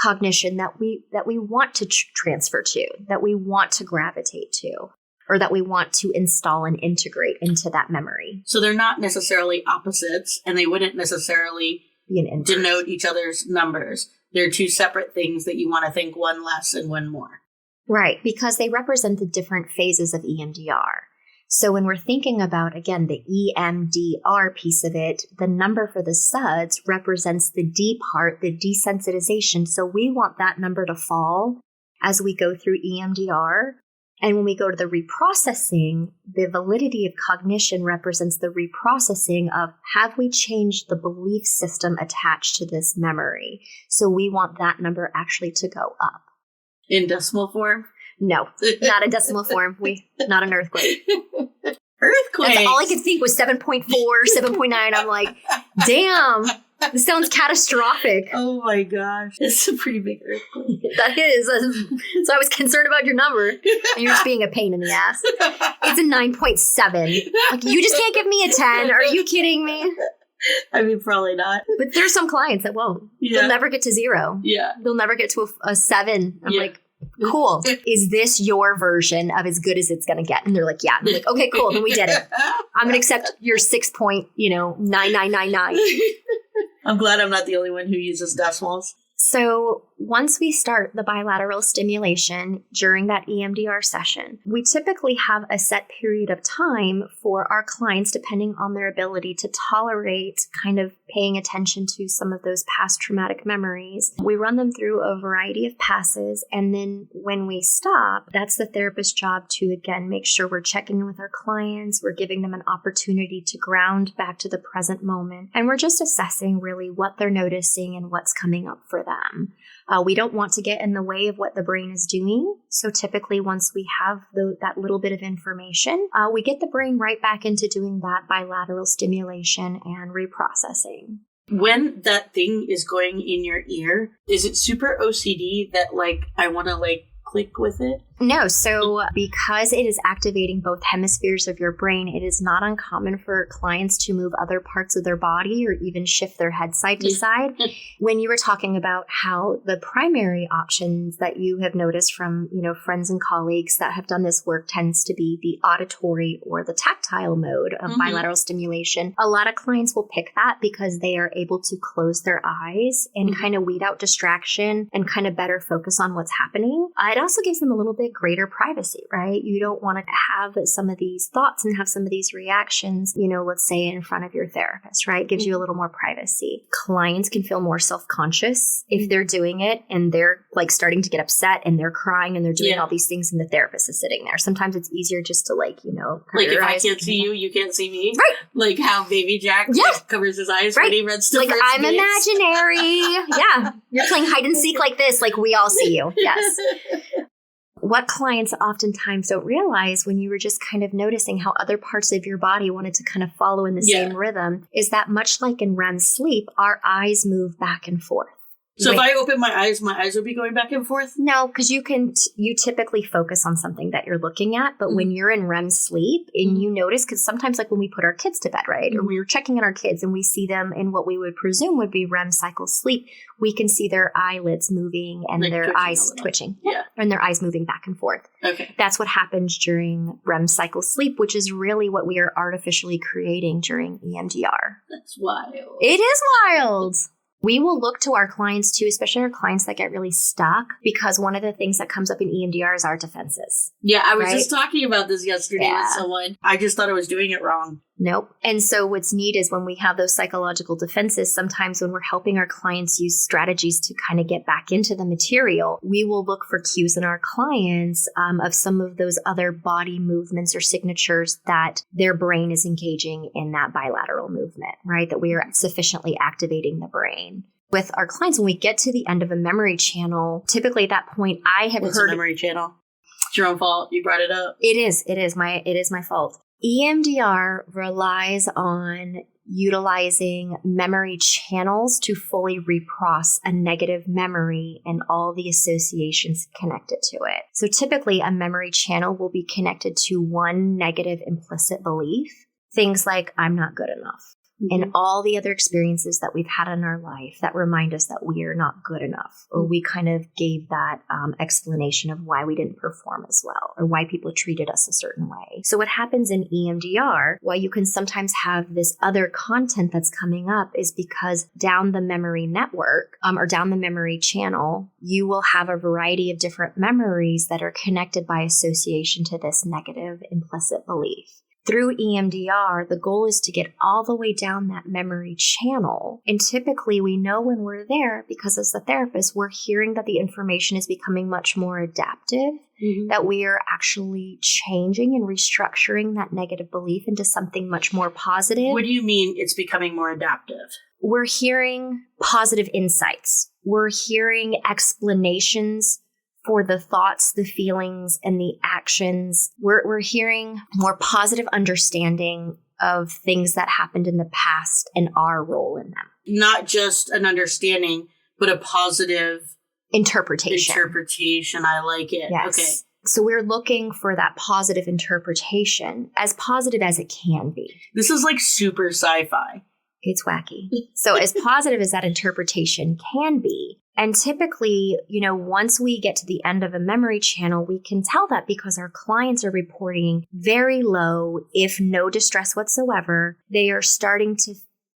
cognition that we want to transfer to, that we want to gravitate to, or that we want to install and integrate into that memory. So they're not necessarily opposites, and they wouldn't necessarily denote each other's numbers. They're two separate things that you want to think one less and one more. Right, because they represent the different phases of EMDR. So when we're thinking about, again, the EMDR piece of it, the number for the SUDS represents the D part, the desensitization. So we want that number to fall as we go through EMDR. And when we go to the reprocessing, the validity of cognition represents the reprocessing of, have we changed the belief system attached to this memory? So we want that number actually to go up. In decimal form? No, not a decimal form. Not an earthquake. Earthquake. That's all I could think was 7.4, 7.9. I'm like, damn, this sounds catastrophic. Oh my gosh. It's a pretty big earthquake. That is. So I was concerned about your number. And you're just being a pain in the ass. It's a 9.7. Like, you just can't give me a 10. Are you kidding me? I mean, probably not. But there's some clients that won't. Yeah. They'll never get to 0. Yeah. They'll never get to a 7. I'm like, cool. Is this your version of as good as it's going to get? And they're like, yeah. I'm like, okay, cool. Then we did it. I'm going to accept your 6.9999. I'm glad I'm not the only one who uses decimals. So once we start the bilateral stimulation during that EMDR session, we typically have a set period of time for our clients, depending on their ability to tolerate kind of paying attention to some of those past traumatic memories. We run them through a variety of passes. And then when we stop, that's the therapist's job to, again, make sure we're checking in with our clients. We're giving them an opportunity to ground back to the present moment. And we're just assessing really what they're noticing and what's coming up for them. We don't want to get in the way of what the brain is doing. So typically once we have that little bit of information, we get the brain right back into doing that bilateral stimulation and reprocessing. When that thing is going in your ear, is it super OCD that I want to click with it? No. So because it is activating both hemispheres of your brain, it is not uncommon for clients to move other parts of their body or even shift their head side to side. When you were talking about how the primary options that you have noticed from, friends and colleagues that have done this work tends to be the auditory or the tactile mode of bilateral stimulation. A lot of clients will pick that because they are able to close their eyes and kind of weed out distraction and kind of better focus on what's happening. It also gives them a little bit greater privacy, right? You don't want to have some of these thoughts and have some of these reactions, let's say in front of your therapist, right? It gives you a little more privacy. Clients can feel more self-conscious if they're doing it and they're starting to get upset and they're crying and they're doing all these things and the therapist is sitting there. Sometimes it's easier just to if I can't see you, you can't see me. Right. Like how Baby Jack covers his eyes when he runs to first I'm base. Imaginary. Yeah. You're playing hide and seek like this. We all see you. Yes. What clients oftentimes don't realize when you were just kind of noticing how other parts of your body wanted to kind of follow in the same rhythm is that much like in REM sleep, our eyes move back and forth. So if I open my eyes would be going back and forth? No, because you typically focus on something that you're looking at. But when you're in REM sleep and you notice, because sometimes when we put our kids to bed, right? Or we were checking on our kids and we see them in what we would presume would be REM cycle sleep, we can see their eyelids moving and their eyes twitching. Yeah. And their eyes moving back and forth. Okay. That's what happens during REM cycle sleep, which is really what we are artificially creating during EMDR. That's wild. It is wild. We will look to our clients too, especially our clients that get really stuck, because one of the things that comes up in EMDR is our defenses. Yeah, I was just talking about this yesterday with someone. I just thought I was doing it wrong. Nope. And so what's neat is when we have those psychological defenses, sometimes when we're helping our clients use strategies to kind of get back into the material, we will look for cues in our clients of some of those other body movements or signatures that their brain is engaging in that bilateral movement, right? That we are sufficiently activating the brain. With our clients, when we get to the end of a memory channel, typically at that point, I have What's heard a memory channel. It's your own fault. You brought it up. It is my fault. EMDR relies on utilizing memory channels to fully reprocess a negative memory and all the associations connected to it. So typically a memory channel will be connected to one negative implicit belief. Things like, I'm not good enough. And all the other experiences that we've had in our life that remind us that we are not good enough, or we kind of gave that explanation of why we didn't perform as well, or why people treated us a certain way. So what happens in EMDR, why you can sometimes have this other content that's coming up, is because down the memory network or down the memory channel, you will have a variety of different memories that are connected by association to this negative implicit belief. Through EMDR, the goal is to get all the way down that memory channel. And typically we know when we're there because as the therapist, we're hearing that the information is becoming much more adaptive, that we are actually changing and restructuring that negative belief into something much more positive. What do you mean it's becoming more adaptive? We're hearing positive insights. We're hearing explanations for the thoughts, the feelings, and the actions. We're hearing more positive understanding of things that happened in the past and our role in them. Not just an understanding, but a positive interpretation. I like it. Yes. Okay. So we're looking for that positive interpretation, as positive as it can be. This is like super sci-fi. It's wacky. So as positive as that interpretation can be, and typically, once we get to the end of a memory channel, we can tell that because our clients are reporting very low, if no distress whatsoever. They are starting to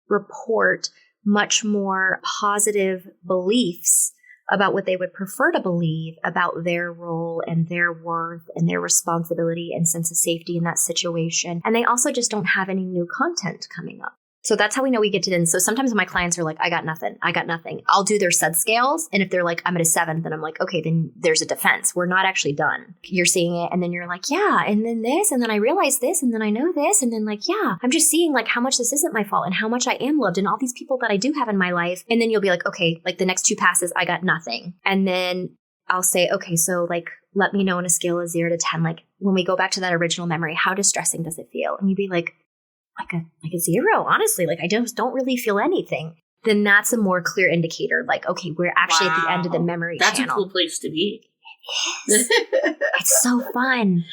report much more positive beliefs about what they would prefer to believe about their role and their worth and their responsibility and sense of safety in that situation. And they also just don't have any new content coming up. So that's how we know we get to the end. So sometimes my clients are like, I got nothing. I'll do their SUD scales. And if they're like, I'm at a 7, then I'm like, okay, then there's a defense. We're not actually done. You're seeing it. And then you're like, yeah. And then this, and then I realize this, and then I know this. And then like, yeah, I'm just seeing like how much this isn't my fault and how much I am loved and all these people that I do have in my life. And then you'll be like, okay, like the next 2 passes, I got nothing. And then I'll say, okay, so like, let me know on a scale of 0 to 10, like when we go back to that original memory, how distressing does it feel? And you'd be like a 0, honestly, like I just don't really feel anything. Then that's a more clear indicator. Like, okay, we're actually at the end of the memory channel. That's a cool place to be. It is. It's so fun.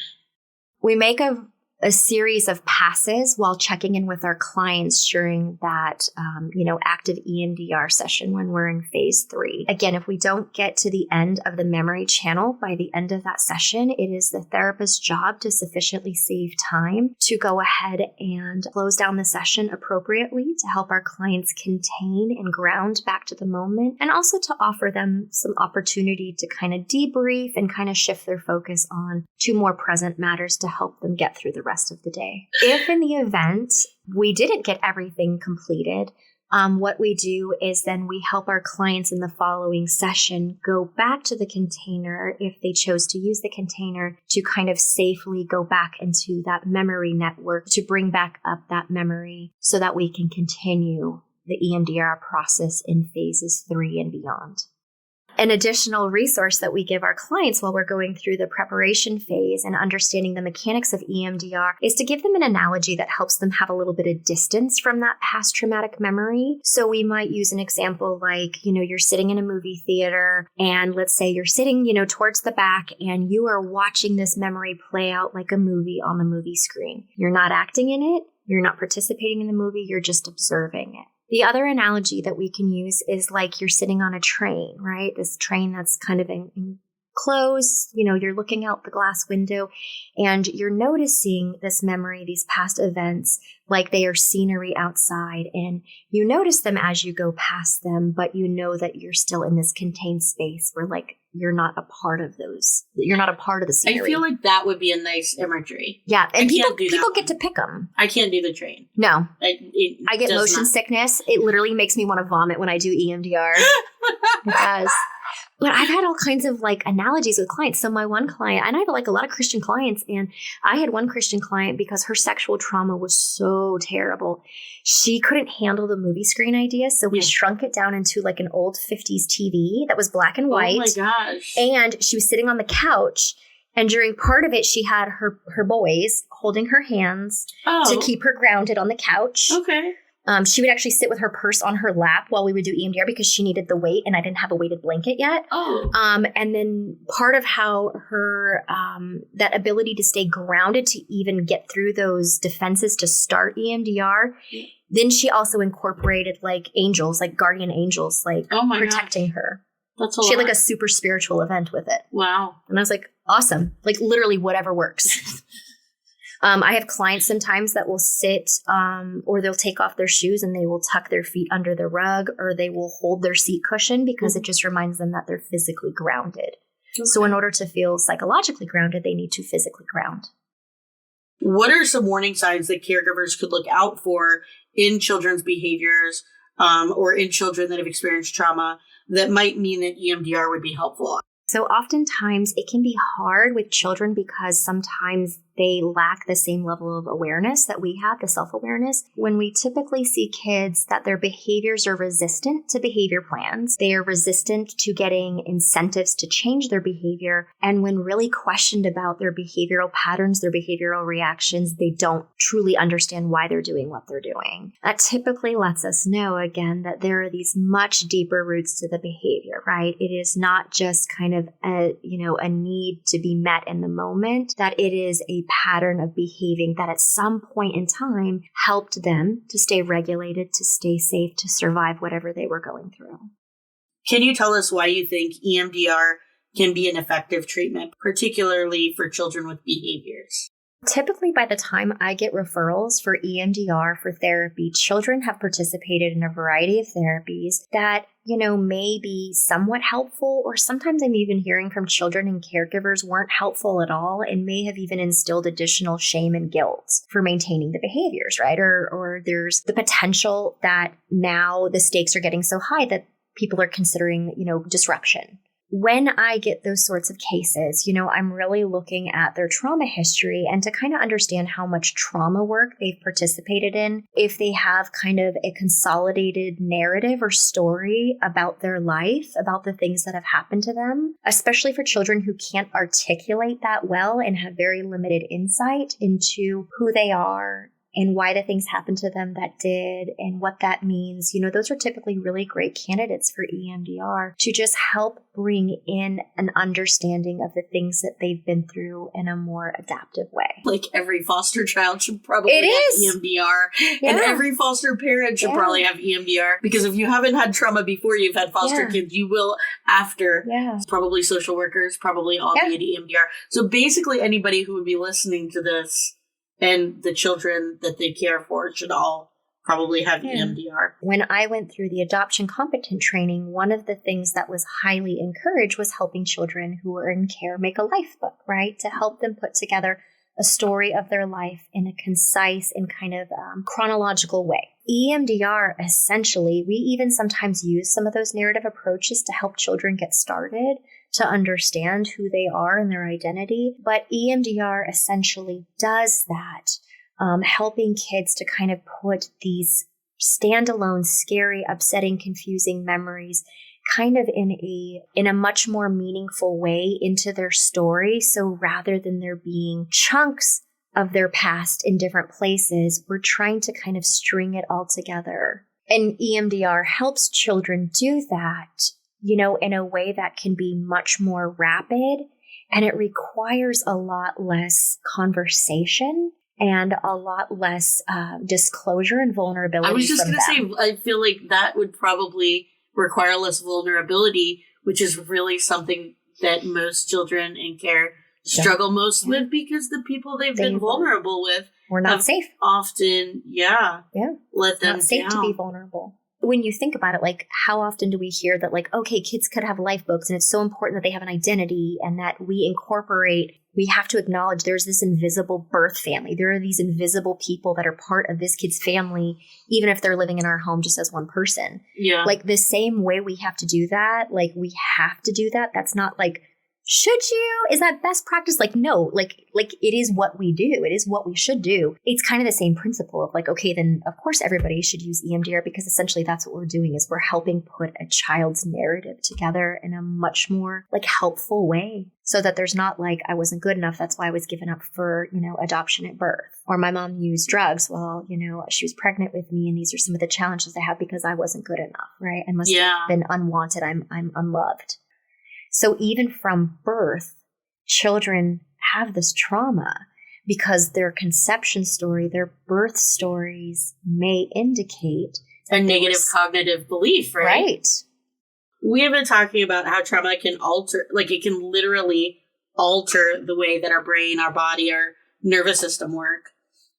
We make a series of passes while checking in with our clients during that, active EMDR session when we're in phase 3. Again, if we don't get to the end of the memory channel by the end of that session, it is the therapist's job to sufficiently save time to go ahead and close down the session appropriately to help our clients contain and ground back to the moment, and also to offer them some opportunity to kind of debrief and kind of shift their focus on to more present matters to help them get through the rest of the day. If in the event we didn't get everything completed, what we do is then we help our clients in the following session go back to the container if they chose to use the container to kind of safely go back into that memory network to bring back up that memory so that we can continue the EMDR process in phases 3 and beyond. An additional resource that we give our clients while we're going through the preparation phase and understanding the mechanics of EMDR is to give them an analogy that helps them have a little bit of distance from that past traumatic memory. So we might use an example like, you're sitting in a movie theater and let's say you're sitting, towards the back and you are watching this memory play out like a movie on the movie screen. You're not acting in it. You're not participating in the movie. You're just observing it. The other analogy that we can use is like you're sitting on a train, right? This train that's kind of enclosed, you're looking out the glass window and you're noticing this memory, these past events, like they are scenery outside. And you notice them as you go past them, but you know that you're still in this contained space where like you're not a part of those. You're not a part of the scenery. I feel like that would be a nice imagery. Yeah, and people get to pick them. I can't do the train. No. I get motion sickness. It literally makes me want to vomit when I do EMDR. It does. But I've had all kinds of like analogies with clients. So my one client, and I have like a lot of Christian clients, and I had one Christian client because her sexual trauma was so terrible. She couldn't handle the movie screen idea. So we shrunk it down into like an old 50s TV that was black and white. Oh my gosh. And she was sitting on the couch. And during part of it, she had her boys holding her hands to keep her grounded on the couch. Okay. She would actually sit with her purse on her lap while we would do EMDR because she needed the weight and I didn't have a weighted blanket yet. And then part of how her, that ability to stay grounded to even get through those defenses to start EMDR, then she also incorporated like angels, like guardian angels, like protecting her. That's a She lot. had like a super spiritual event with it. Wow. And I was like, awesome. Like literally whatever works. I have clients sometimes that will sit or they'll take off their shoes and they will tuck their feet under the rug or they will hold their seat cushion because it just reminds them that they're physically grounded. Okay. So in order to feel psychologically grounded, they need to physically ground. What are some warning signs that caregivers could look out for in children's behaviors or in children that have experienced trauma that might mean that EMDR would be helpful? So oftentimes it can be hard with children because sometimes they lack the same level of awareness that we have, the self-awareness. When we typically see kids that their behaviors are resistant to behavior plans, they are resistant to getting incentives to change their behavior. And when really questioned about their behavioral patterns, their behavioral reactions, they don't truly understand why they're doing what they're doing. That typically lets us know, again, that there are these much deeper roots to the behavior, right? It is not just kind of a need to be met in the moment, that it is a pattern of behaving that at some point in time helped them to stay regulated, to stay safe, to survive whatever they were going through. Can you tell us why you think EMDR can be an effective treatment, particularly for children with behaviors? Typically, by the time I get referrals for EMDR for therapy, children have participated in a variety of therapies that, may be somewhat helpful, or sometimes I'm even hearing from children and caregivers weren't helpful at all and may have even instilled additional shame and guilt for maintaining the behaviors, right? Or there's the potential that now the stakes are getting so high that people are considering, disruption. When I get those sorts of cases, I'm really looking at their trauma history and to kind of understand how much trauma work they've participated in, if they have kind of a consolidated narrative or story about their life, about the things that have happened to them, especially for children who can't articulate that well and have very limited insight into who they are and why the things happened to them that did and what that means. Those are typically really great candidates for EMDR to just help bring in an understanding of the things that they've been through in a more adaptive way. Like every foster child should probably have EMDR, and every foster parent should probably have EMDR, because if you haven't had trauma before you've had foster kids, you will after. Probably social workers, probably all need EMDR. So basically anybody who would be listening to this and the children that they care for should all probably have EMDR. When I went through the adoption competent training, one of the things that was highly encouraged was helping children who were in care make a life book, right? To help them put together a story of their life in a concise and kind of chronological way. EMDR, essentially, we even sometimes use some of those narrative approaches to help children get started, to understand who they are and their identity. But EMDR essentially does that, helping kids to kind of put these standalone, scary, upsetting, confusing memories kind of in a much more meaningful way into their story. So rather than there being chunks of their past in different places, we're trying to kind of string it all together. And EMDR helps children do that, in a way that can be much more rapid, and it requires a lot less conversation and a lot less disclosure and vulnerability. I was just going to say, I feel like that would probably require less vulnerability, which is really something that most children in care struggle most with, because the people they've been vulnerable with were not safe. Often, let them not safe down. To be vulnerable. When you think about it, like, how often do we hear that, like, okay, kids could have life books and it's so important that they have an identity and that we have to acknowledge there's this invisible birth family. There are these invisible people that are part of this kid's family, even if they're living in our home just as one person. Yeah. Like, the same way we have to do that, like, we have to do that. That's not like, should you? Is that best practice? Like, no, like it is what we do. It is what we should do. It's kind of the same principle of like, okay, then of course everybody should use EMDR, because essentially that's what we're doing, is we're helping put a child's narrative together in a much more like helpful way, so that there's not like, I wasn't good enough, that's why I was given up for, adoption at birth. Or my mom used drugs while, she was pregnant with me, and these are some of the challenges I have because I wasn't good enough, right? I must have been unwanted. I'm unloved. So even from birth, children have this trauma because their conception story, their birth stories may indicate a negative cognitive belief, right? Right. We have been talking about how trauma can alter, like it can literally alter the way that our brain, our body, our nervous system work.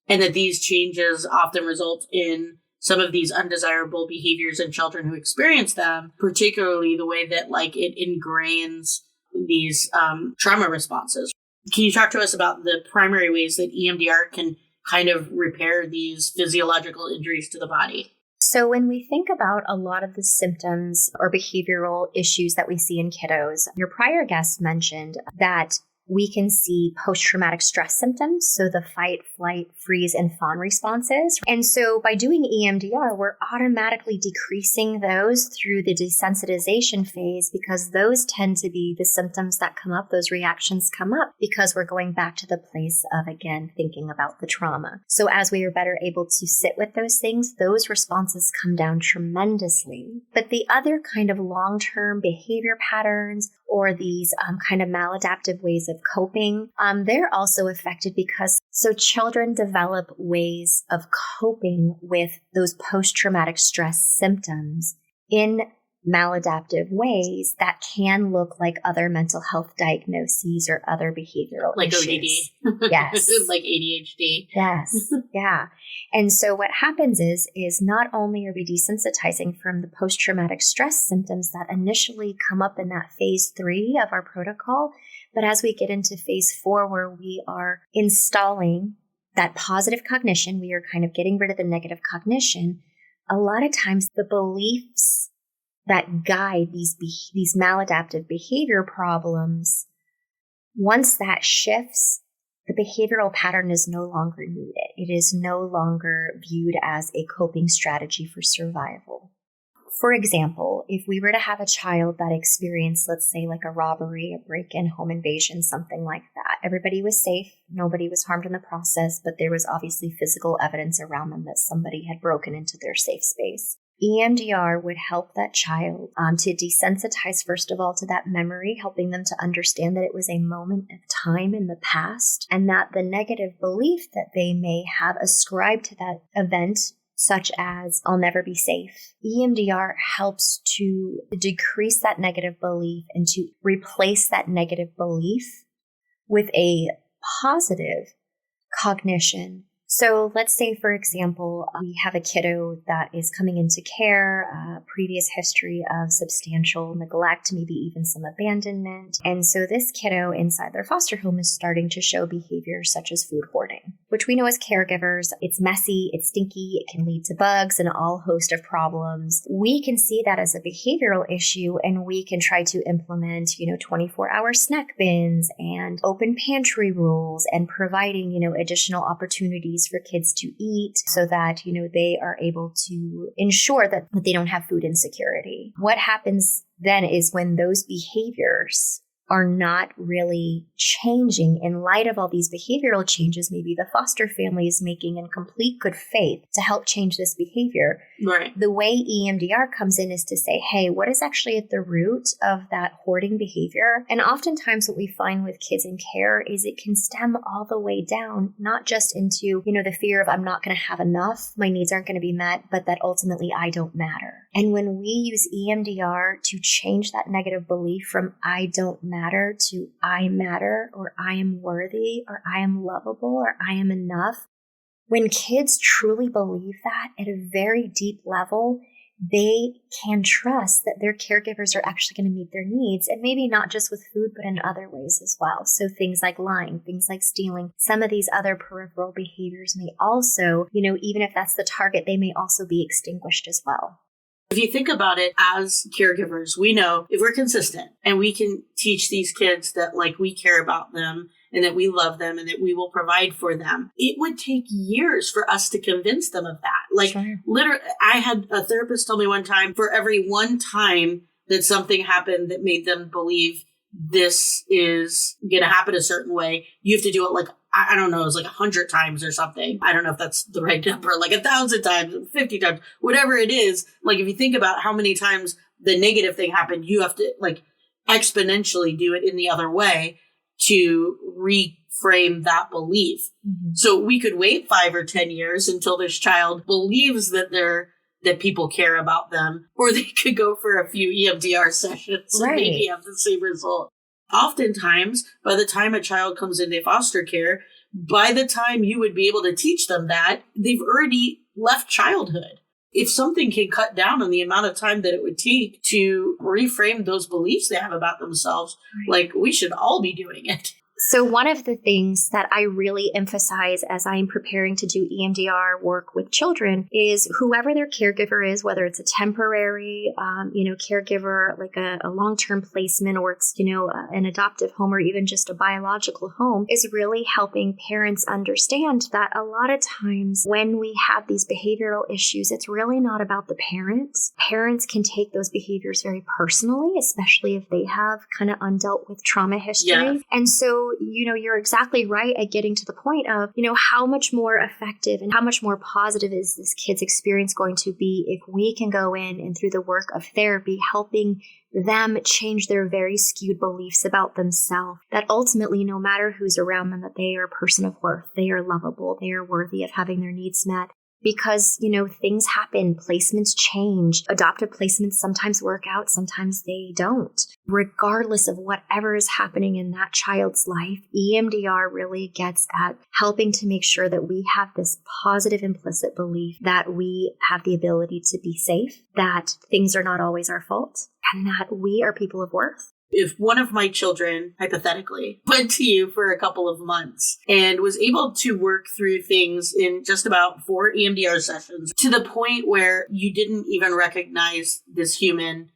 And that these changes often result in some of these undesirable behaviors in children who experience them, particularly the way that like it ingrains these trauma responses. Can you talk to us about the primary ways that EMDR can kind of repair these physiological injuries to the body? So when we think about a lot of the symptoms or behavioral issues that we see in kiddos, your prior guest mentioned that we can see post-traumatic stress symptoms, so the fight, flight, freeze, and fawn responses. And so by doing EMDR, we're automatically decreasing those through the desensitization phase, because those tend to be the symptoms that come up, those reactions come up, because we're going back to the place of, again, thinking about the trauma. So as we are better able to sit with those things, those responses come down tremendously. But the other kind of long-term behavior patterns or these kind of maladaptive ways of coping, they're also affected because children develop ways of coping with those post-traumatic stress symptoms in maladaptive ways that can look like other mental health diagnoses or other behavioral like issues. ODD. Yes. Like ADHD. Yes. Yeah. And so what happens is not only are we desensitizing from the post-traumatic stress symptoms that initially come up in that phase 3 of our protocol, but as we get into phase 4, where we are installing that positive cognition, we are kind of getting rid of the negative cognition. A lot of times the beliefs that guide these maladaptive behavior problems, once that shifts, the behavioral pattern is no longer needed. It is no longer viewed as a coping strategy for survival. For example, if we were to have a child that experienced, let's say, like a robbery, a break-in, home invasion, something like that, everybody was safe, nobody was harmed in the process, but there was obviously physical evidence around them that somebody had broken into their safe space. EMDR would help that child to desensitize, first of all, to that memory, helping them to understand that it was a moment of time in the past and that the negative belief that they may have ascribed to that event, such as, I'll never be safe. EMDR helps to decrease that negative belief and to replace that negative belief with a positive cognition. So let's say, for example, we have a kiddo that is coming into care, previous history of substantial neglect, maybe even some abandonment. And so this kiddo inside their foster home is starting to show behaviors such as food hoarding, which we know as caregivers, it's messy, it's stinky, it can lead to bugs and all host of problems. We can see that as a behavioral issue and we can try to implement, 24-hour snack bins and open pantry rules and providing, additional opportunities for kids to eat so that, they are able to ensure that they don't have food insecurity. What happens then is when those behaviors are not really changing in light of all these behavioral changes, maybe the foster family is making in complete good faith to help change this behavior. Right. The way EMDR comes in is to say, hey, what is actually at the root of that hoarding behavior? And oftentimes what we find with kids in care is it can stem all the way down, not just into, the fear of I'm not going to have enough, my needs aren't going to be met, but that ultimately I don't matter. And when we use EMDR to change that negative belief from I don't matter to I matter, or I am worthy, or I am lovable, or I am enough, when kids truly believe that at a very deep level, they can trust that their caregivers are actually going to meet their needs, and maybe not just with food, but in other ways as well. So things like lying, things like stealing, some of these other peripheral behaviors may also, even if that's the target, they may also be extinguished as well. If you think about it as caregivers, we know if we're consistent and we can teach these kids that we care about them and that we love them and that we will provide for them, it would take years for us to convince them of that. Sure. Literally, I had a therapist tell me one time, for every one time that something happened that made them believe this is going to happen a certain way, you have to do it I don't know, it was 100 times or something. I don't know if that's the right number, 1,000 times, 50 times, whatever it is. If you think about how many times the negative thing happened, you have to exponentially do it in the other way to reframe that belief. Mm-hmm. So we could wait 5 or 10 years until this child believes that that people care about them, or they could go for a few EMDR sessions and maybe have the same result. Oftentimes, by the time a child comes into foster care, by the time you would be able to teach them that, they've already left childhood. If something can cut down on the amount of time that it would take to reframe those beliefs they have about themselves, we should all be doing it. So one of the things that I really emphasize as I'm preparing to do EMDR work with children is whoever their caregiver is, whether it's a temporary, caregiver, a long-term placement, or it's, an adoptive home, or even just a biological home, is really helping parents understand that a lot of times when we have these behavioral issues, it's really not about the parents. Parents can take those behaviors very personally, especially if they have kind of undealt with trauma history. Yeah. And so so, you're exactly right at getting to the point of, how much more effective and how much more positive is this kid's experience going to be if we can go in and through the work of therapy, helping them change their very skewed beliefs about themselves, that ultimately, no matter who's around them, that they are a person of worth, they are lovable, they are worthy of having their needs met. Because, things happen, placements change, adoptive placements sometimes work out, sometimes they don't. Regardless of whatever is happening in that child's life, EMDR really gets at helping to make sure that we have this positive implicit belief that we have the ability to be safe, that things are not always our fault, and that we are people of worth. If one of my children, hypothetically, went to you for a couple of months and was able to work through things in just about 4 EMDR sessions to the point where you didn't even recognize this human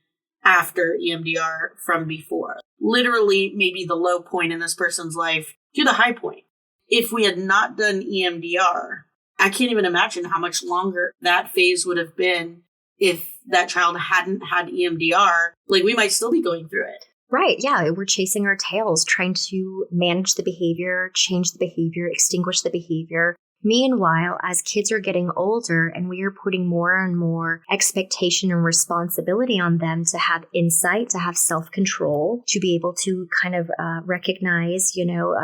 after EMDR from before, literally maybe the low point in this person's life to the high point. If we had not done EMDR, I can't even imagine how much longer that phase would have been if that child hadn't had EMDR. Like, we might still be going through it. Right. Yeah. We're chasing our tails, trying to manage the behavior, change the behavior, extinguish the behavior. Meanwhile, as kids are getting older and we are putting more and more expectation and responsibility on them to have insight, to have self-control, to be able to kind of recognize,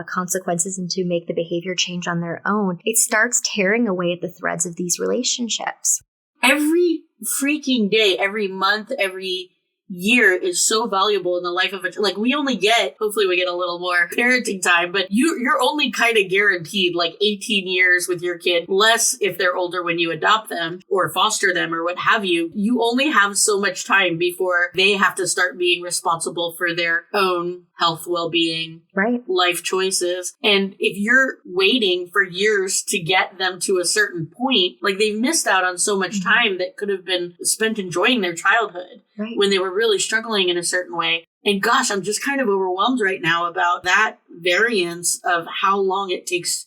consequences and to make the behavior change on their own, it starts tearing away at the threads of these relationships. Every freaking day, every month, every year is so valuable in the life of a, like, we only get, hopefully we get a little more parenting time, but you're only kind of guaranteed like 18 years with your kid, less if they're older when you adopt them or foster them or what have you. You only have so much time before they have to start being responsible for their own health, well-being, right, life choices. And if you're waiting for years to get them to a certain point, like, they've missed out on so much time that could have been spent enjoying their childhood when they were really struggling in a certain way. And gosh, I'm just kind of overwhelmed right now about that variance of how long it takes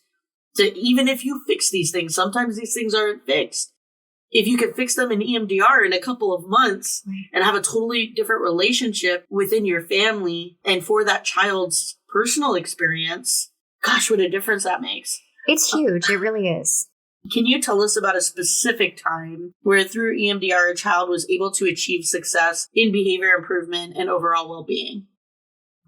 to, even if you fix these things, sometimes these things aren't fixed. If you can fix them in EMDR in a couple of months and have a totally different relationship within your family and for that child's personal experience, gosh, what a difference that makes. It's huge. It really is. Can you tell us about a specific time where through EMDR a child was able to achieve success in behavior improvement and overall well-being?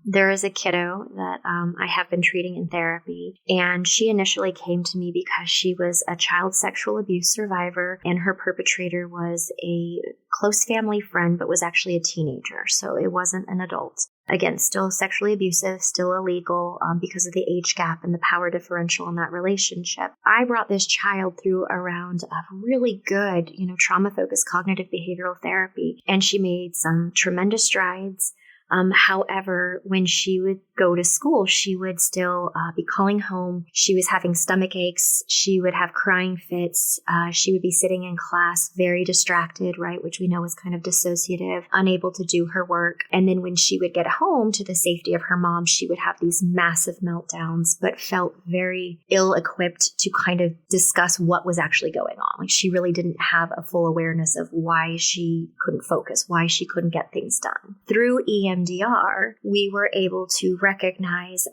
There is a kiddo that I have been treating in therapy, and she initially came to me because she was a child sexual abuse survivor, and her perpetrator was a close family friend, but was actually a teenager, so it wasn't an adult. Again, still sexually abusive, still illegal because of the age gap and the power differential in that relationship. I brought this child through a round of really good, trauma-focused cognitive behavioral therapy, and she made some tremendous strides. However, when she would go to school, she would still be calling home. She was having stomach aches. She would have crying fits. She would be sitting in class very distracted, right, which we know is kind of dissociative, unable to do her work. And then when she would get home to the safety of her mom, she would have these massive meltdowns, but felt very ill-equipped to kind of discuss what was actually going on. Like, she really didn't have a full awareness of why she couldn't focus, why she couldn't get things done. Through EMDR, we were able to recognize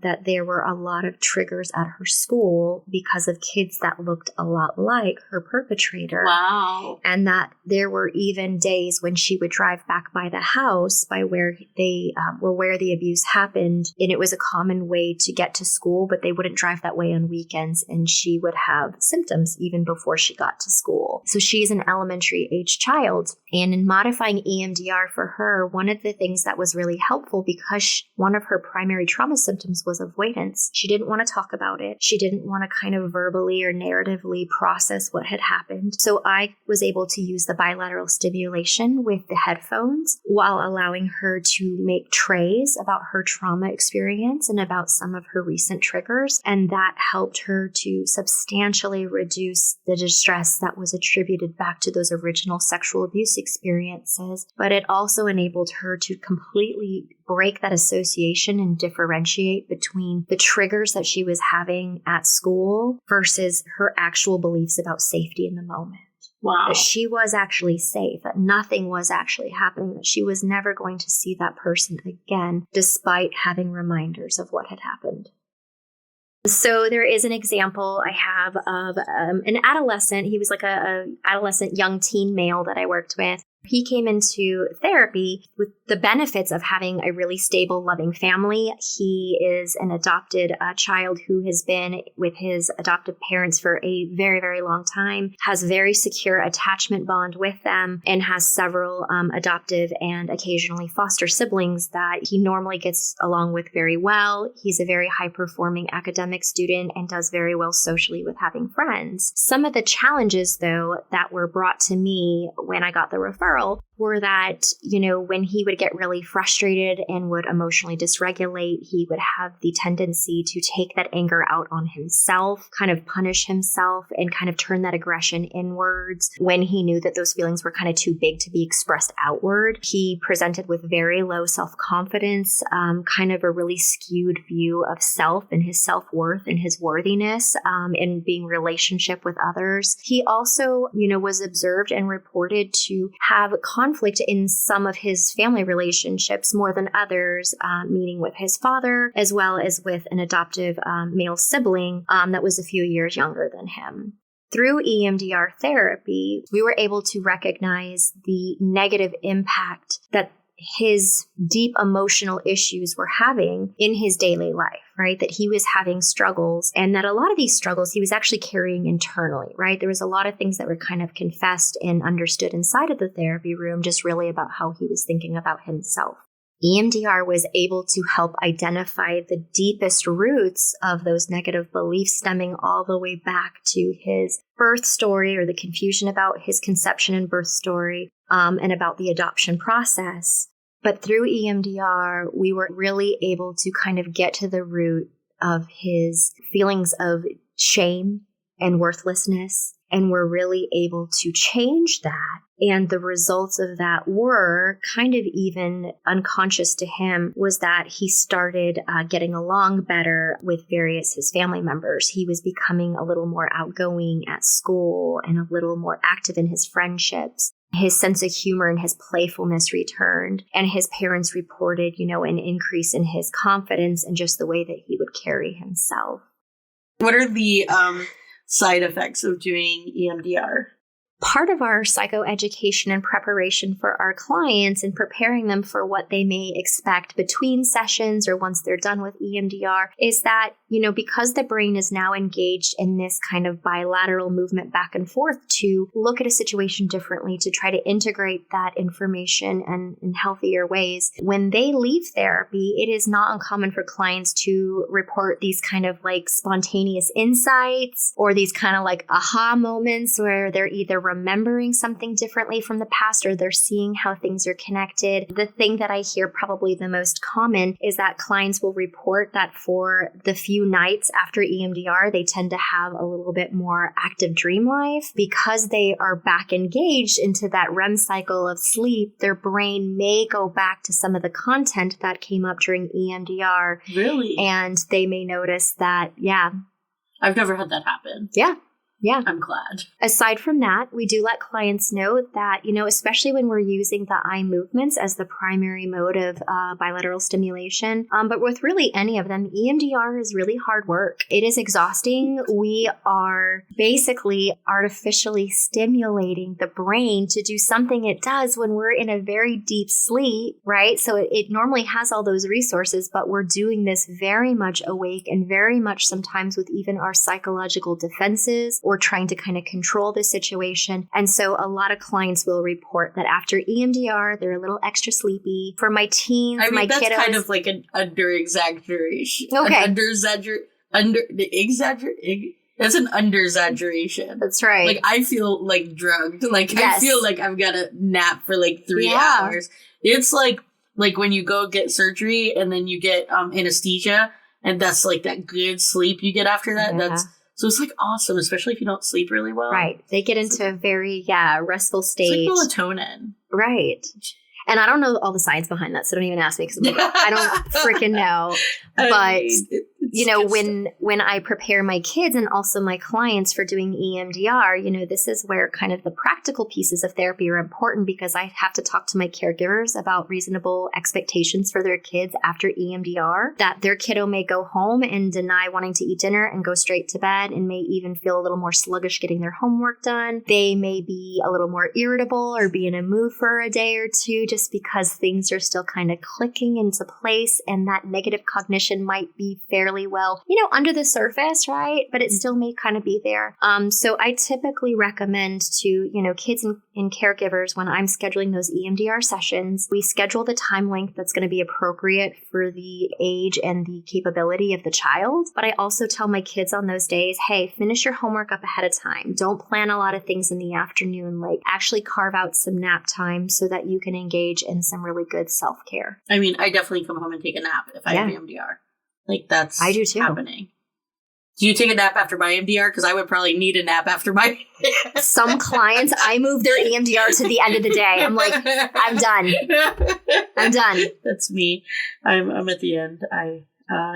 that there were a lot of triggers at her school because of kids that looked a lot like her perpetrator. Wow. And that there were even days when she would drive back by the house by where they where the abuse happened, and it was a common way to get to school, but they wouldn't drive that way on weekends, and she would have symptoms even before she got to school. So she's an elementary age child, and in modifying EMDR for her, one of the things that was really helpful, because one of her primary trauma symptoms was avoidance. She didn't want to talk about it. She didn't want to kind of verbally or narratively process what had happened. So I was able to use the bilateral stimulation with the headphones while allowing her to make trays about her trauma experience and about some of her recent triggers. And that helped her to substantially reduce the distress that was attributed back to those original sexual abuse experiences. But it also enabled her to completely break that association and differentiate between the triggers that she was having at school versus her actual beliefs about safety in the moment. Wow. That she was actually safe, that nothing was actually happening, that she was never going to see that person again, despite having reminders of what had happened. So there is an example I have of an adolescent. He was like a adolescent young teen male that I worked with. He came into therapy with the benefits of having a really stable, loving family. He is an adopted child who has been with his adoptive parents for a very, very long time, has very secure attachment bond with them, and has several adoptive and occasionally foster siblings that he normally gets along with very well. He's a very high-performing academic student and does very well socially with having friends. Some of the challenges, though, that were brought to me when I got the referral were that, when he would get really frustrated and would emotionally dysregulate, he would have the tendency to take that anger out on himself, kind of punish himself, and kind of turn that aggression inwards when he knew that those feelings were kind of too big to be expressed outward. He presented with very low self-confidence, kind of a really skewed view of self and his self-worth and his worthiness in being relationship with others. He also, was observed and reported to have conflict in some of his family relationships more than others, meaning with his father, as well as with an adoptive male sibling that was a few years younger than him. Through EMDR therapy, we were able to recognize the negative impact that his deep emotional issues were having in his daily life, right? That he was having struggles, and that a lot of these struggles he was actually carrying internally, right? There was a lot of things that were kind of confessed and understood inside of the therapy room, just really about how he was thinking about himself. EMDR was able to help identify the deepest roots of those negative beliefs stemming all the way back to his birth story, or the confusion about his conception and birth story, and about the adoption process. But through EMDR, we were really able to kind of get to the root of his feelings of shame and worthlessness, and we're really able to change that. And the results of that were kind of even unconscious to him, was that he started getting along better with his family members. He was becoming a little more outgoing at school and a little more active in his friendships. His sense of humor and his playfulness returned, and his parents reported, an increase in his confidence and just the way that he would carry himself. What are the side effects of doing EMDR? Part of our psychoeducation and preparation for our clients and preparing them for what they may expect between sessions or once they're done with EMDR is that, because the brain is now engaged in this kind of bilateral movement back and forth to look at a situation differently, to try to integrate that information and in healthier ways. When they leave therapy, it is not uncommon for clients to report these kind of like spontaneous insights or these kind of like aha moments where they're either remembering something differently from the past or they're seeing how things are connected. The thing that I hear probably the most common is that clients will report that for the few nights after EMDR, they tend to have a little bit more active dream life because they are back engaged into that REM cycle of sleep. Their brain may go back to some of the content that came up during EMDR. Really? And they may notice that, I've never had that happen. Yeah. I'm glad. Aside from that, we do let clients know that, especially when we're using the eye movements as the primary mode of bilateral stimulation, but with really any of them, EMDR is really hard work. It is exhausting. We are basically artificially stimulating the brain to do something it does when we're in a very deep sleep, right? So it normally has all those resources, but we're doing this very much awake and very much sometimes with even our psychological defenses or trying to kind of control the situation. And so a lot of clients will report that after EMDR, they're a little extra sleepy. For my teens, my that's kiddos, kind of like an under-exaggeration. Okay. That's an under-exaggeration. That's right. Like, I feel like drugged. Like, Yes. I feel like I've got to nap for like 3 hours. It's like when you go get surgery and then you get anesthesia, and that's like that good sleep you get after that. Yeah. So it's like awesome, especially if you don't sleep really well. Right. They get into a very, restful state. It's like melatonin. Right. And I don't know all the science behind that, so don't even ask me because I don't freaking know. But you know, when I prepare my kids and also my clients for doing EMDR, you know, this is where kind of the practical pieces of therapy are important because I have to talk to my caregivers about reasonable expectations for their kids after EMDR, that their kiddo may go home and deny wanting to eat dinner and go straight to bed and may even feel a little more sluggish getting their homework done. They may be a little more irritable or be in a mood for a day or two just because things are still kind of clicking into place, and that negative cognition might be fairly well, you know, under the surface, right? But it still may kind of be there. So I typically recommend to, you know, kids and caregivers, when I'm scheduling those EMDR sessions, we schedule the time length that's going to be appropriate for the age and the capability of the child. But I also tell my kids on those days, hey, finish your homework up ahead of time. Don't plan a lot of things in the afternoon. Like, actually carve out some nap time so that you can engage in some really good self-care. I mean, I definitely come home and take a nap if I have EMDR. Like, that's I do too. Happening. Do you take a nap after my EMDR? Because I would probably need a nap after my... Some clients, I move their EMDR to the end of the day. I'm like, I'm done. I'm done. That's me. I'm at the end. I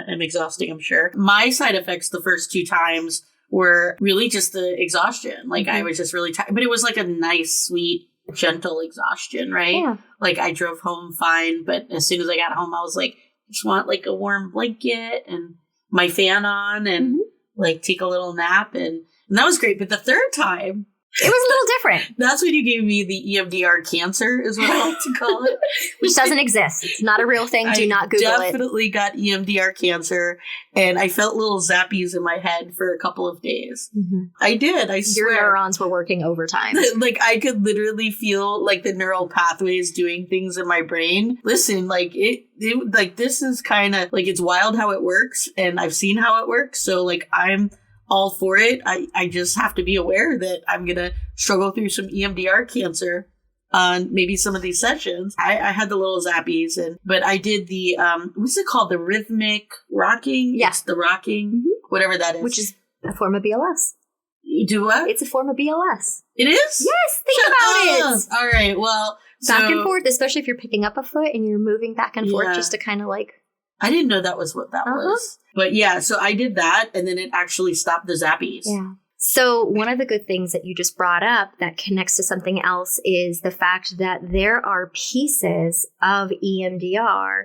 am exhausting, I'm sure. My side effects the first 2 times were really just the exhaustion. Like, I was just really tired. But it was like a nice, sweet, gentle exhaustion, right? Yeah. Like, I drove home fine. But as soon as I got home, I was like, I just want like a warm blanket and my fan on and like take a little nap. And that was great. But the third time, it was a little different. That's when you gave me the EMDR cancer, is what I like to call it. Which doesn't exist. It's not a real thing. Do not Google it. I definitely got EMDR cancer, and I felt little zappies in my head for a couple of days. I did, I swear. Your neurons were working overtime. Like, I could literally feel like the neural pathways doing things in my brain. Listen, like, it like, this is kind of, like, it's wild how it works, and I've seen how it works, so, like, I'm all for it. I just have to be aware that I'm going to struggle through some EMDR cancer on maybe some of these sessions. I had the little zappies, but I did the, what's it called? The rhythmic rocking? Yeah. It's the rocking, whatever that is. Which is a form of BLS. You do what? It's a form of BLS. It is? Yes, think about it. All right, well. Back and forth, especially if you're picking up a foot and you're moving back and forth just to kind of like. I didn't know that was what that was. But yeah, so I did that, and then it actually stopped the zappies. Yeah. So one of the good things that you just brought up that connects to something else is the fact that there are pieces of EMDR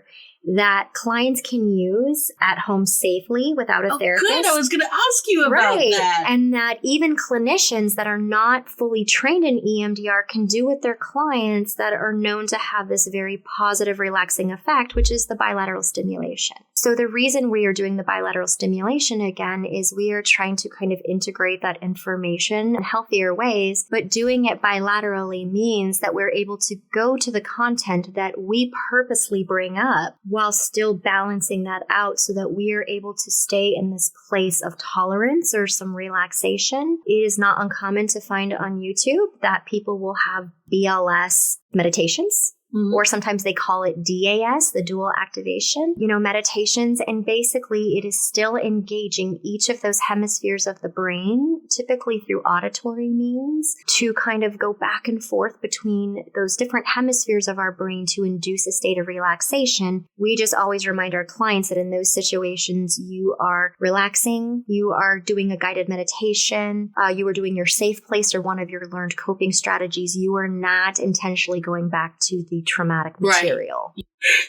that clients can use at home safely without a therapist. Good. I was going to ask you about that. And that even clinicians that are not fully trained in EMDR can do with their clients that are known to have this very positive, relaxing effect, which is the bilateral stimulation. So the reason we are doing the bilateral stimulation again is we are trying to kind of integrate that information in healthier ways, but doing it bilaterally means that we're able to go to the content that we purposely bring up while still balancing that out so that we are able to stay in this place of tolerance or some relaxation. It is not uncommon to find on YouTube that people will have BLS meditations. Or sometimes they call it DAS, the dual activation, meditations. And basically it is still engaging each of those hemispheres of the brain, typically through auditory means, to kind of go back and forth between those different hemispheres of our brain to induce a state of relaxation. We just always remind our clients that in those situations, you are relaxing, you are doing a guided meditation, you are doing your safe place or one of your learned coping strategies. You are not intentionally going back to the traumatic material.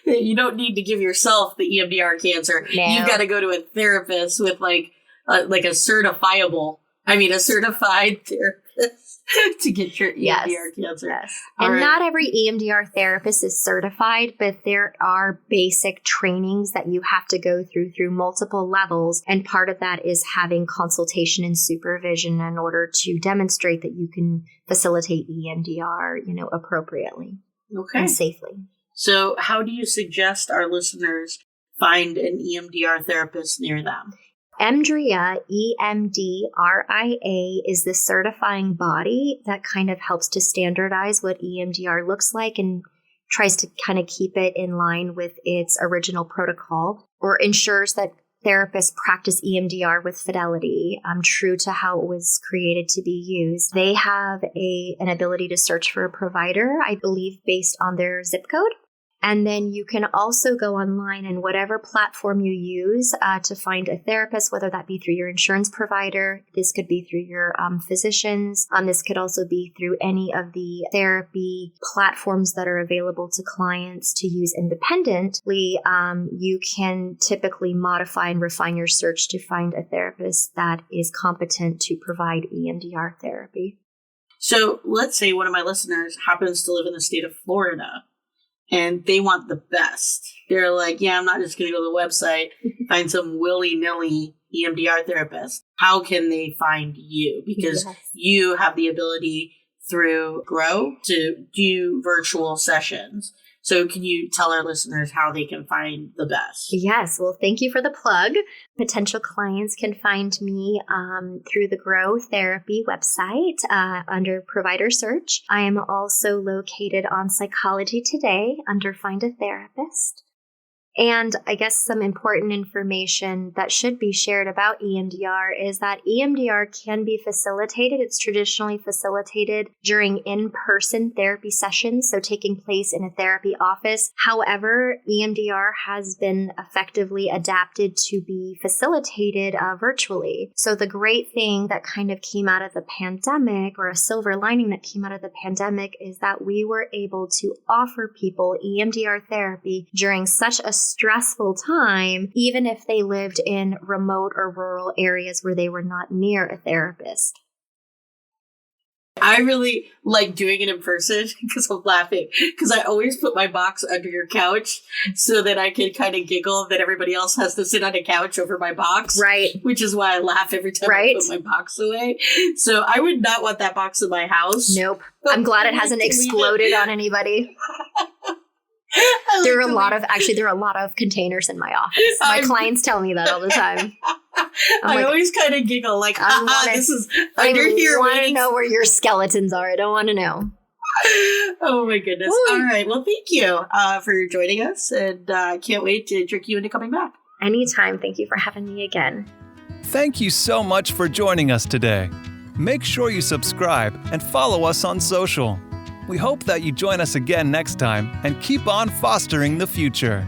Right. You don't need to give yourself the EMDR cancer. No. You've got to go to a therapist with a certified therapist to get your EMDR cancer. Yes. And not every EMDR therapist is certified, but there are basic trainings that you have to go through multiple levels. And part of that is having consultation and supervision in order to demonstrate that you can facilitate EMDR, appropriately. Okay. And safely. So how do you suggest our listeners find an EMDR therapist near them? EMDRIA, EMDRIA, is the certifying body that kind of helps to standardize what EMDR looks like and tries to kind of keep it in line with its original protocol, or ensures that therapists practice EMDR with fidelity, true to how it was created to be used. They have an ability to search for a provider, I believe, based on their zip code. And then you can also go online and whatever platform you use to find a therapist, whether that be through your insurance provider, this could be through your physicians, this could also be through any of the therapy platforms that are available to clients to use independently. You can typically modify and refine your search to find a therapist that is competent to provide EMDR therapy. So let's say one of my listeners happens to live in the state of Florida and they want the best. They're like, yeah, I'm not just going to go to the website, find some willy-nilly EMDR therapist. How can they find you? Because you have the ability through Grow to do virtual sessions. So can you tell our listeners how they can find the best? Yes. Well, thank you for the plug. Potential clients can find me through the Grow Therapy website under provider search. I am also located on Psychology Today under Find a Therapist. And I guess some important information that should be shared about EMDR is that EMDR can be facilitated. It's traditionally facilitated during in-person therapy sessions, so taking place in a therapy office. However, EMDR has been effectively adapted to be facilitated virtually. So the great thing that kind of came out of the pandemic, or a silver lining that came out of the pandemic, is that we were able to offer people EMDR therapy during such a stressful time, even if they lived in remote or rural areas where they were not near a therapist. I really like doing it in person because I'm laughing. Because I always put my box under your couch so that I can kind of giggle that everybody else has to sit on a couch over my box. Right. Which is why I laugh every time I put my box away. So I would not want that box in my house. Nope. I'm glad it hasn't exploded on anybody. There are a lot of containers in my office. My clients tell me that all the time. I always kind of giggle like, this is under here. I want to know where your skeletons are. I don't want to know. Oh my goodness. Ooh. All right. Well, thank you for joining us, and I can't wait to trick you into coming back. Anytime. Thank you for having me again. Thank you so much for joining us today. Make sure you subscribe and follow us on social. We hope that you join us again next time and keep on fostering the future.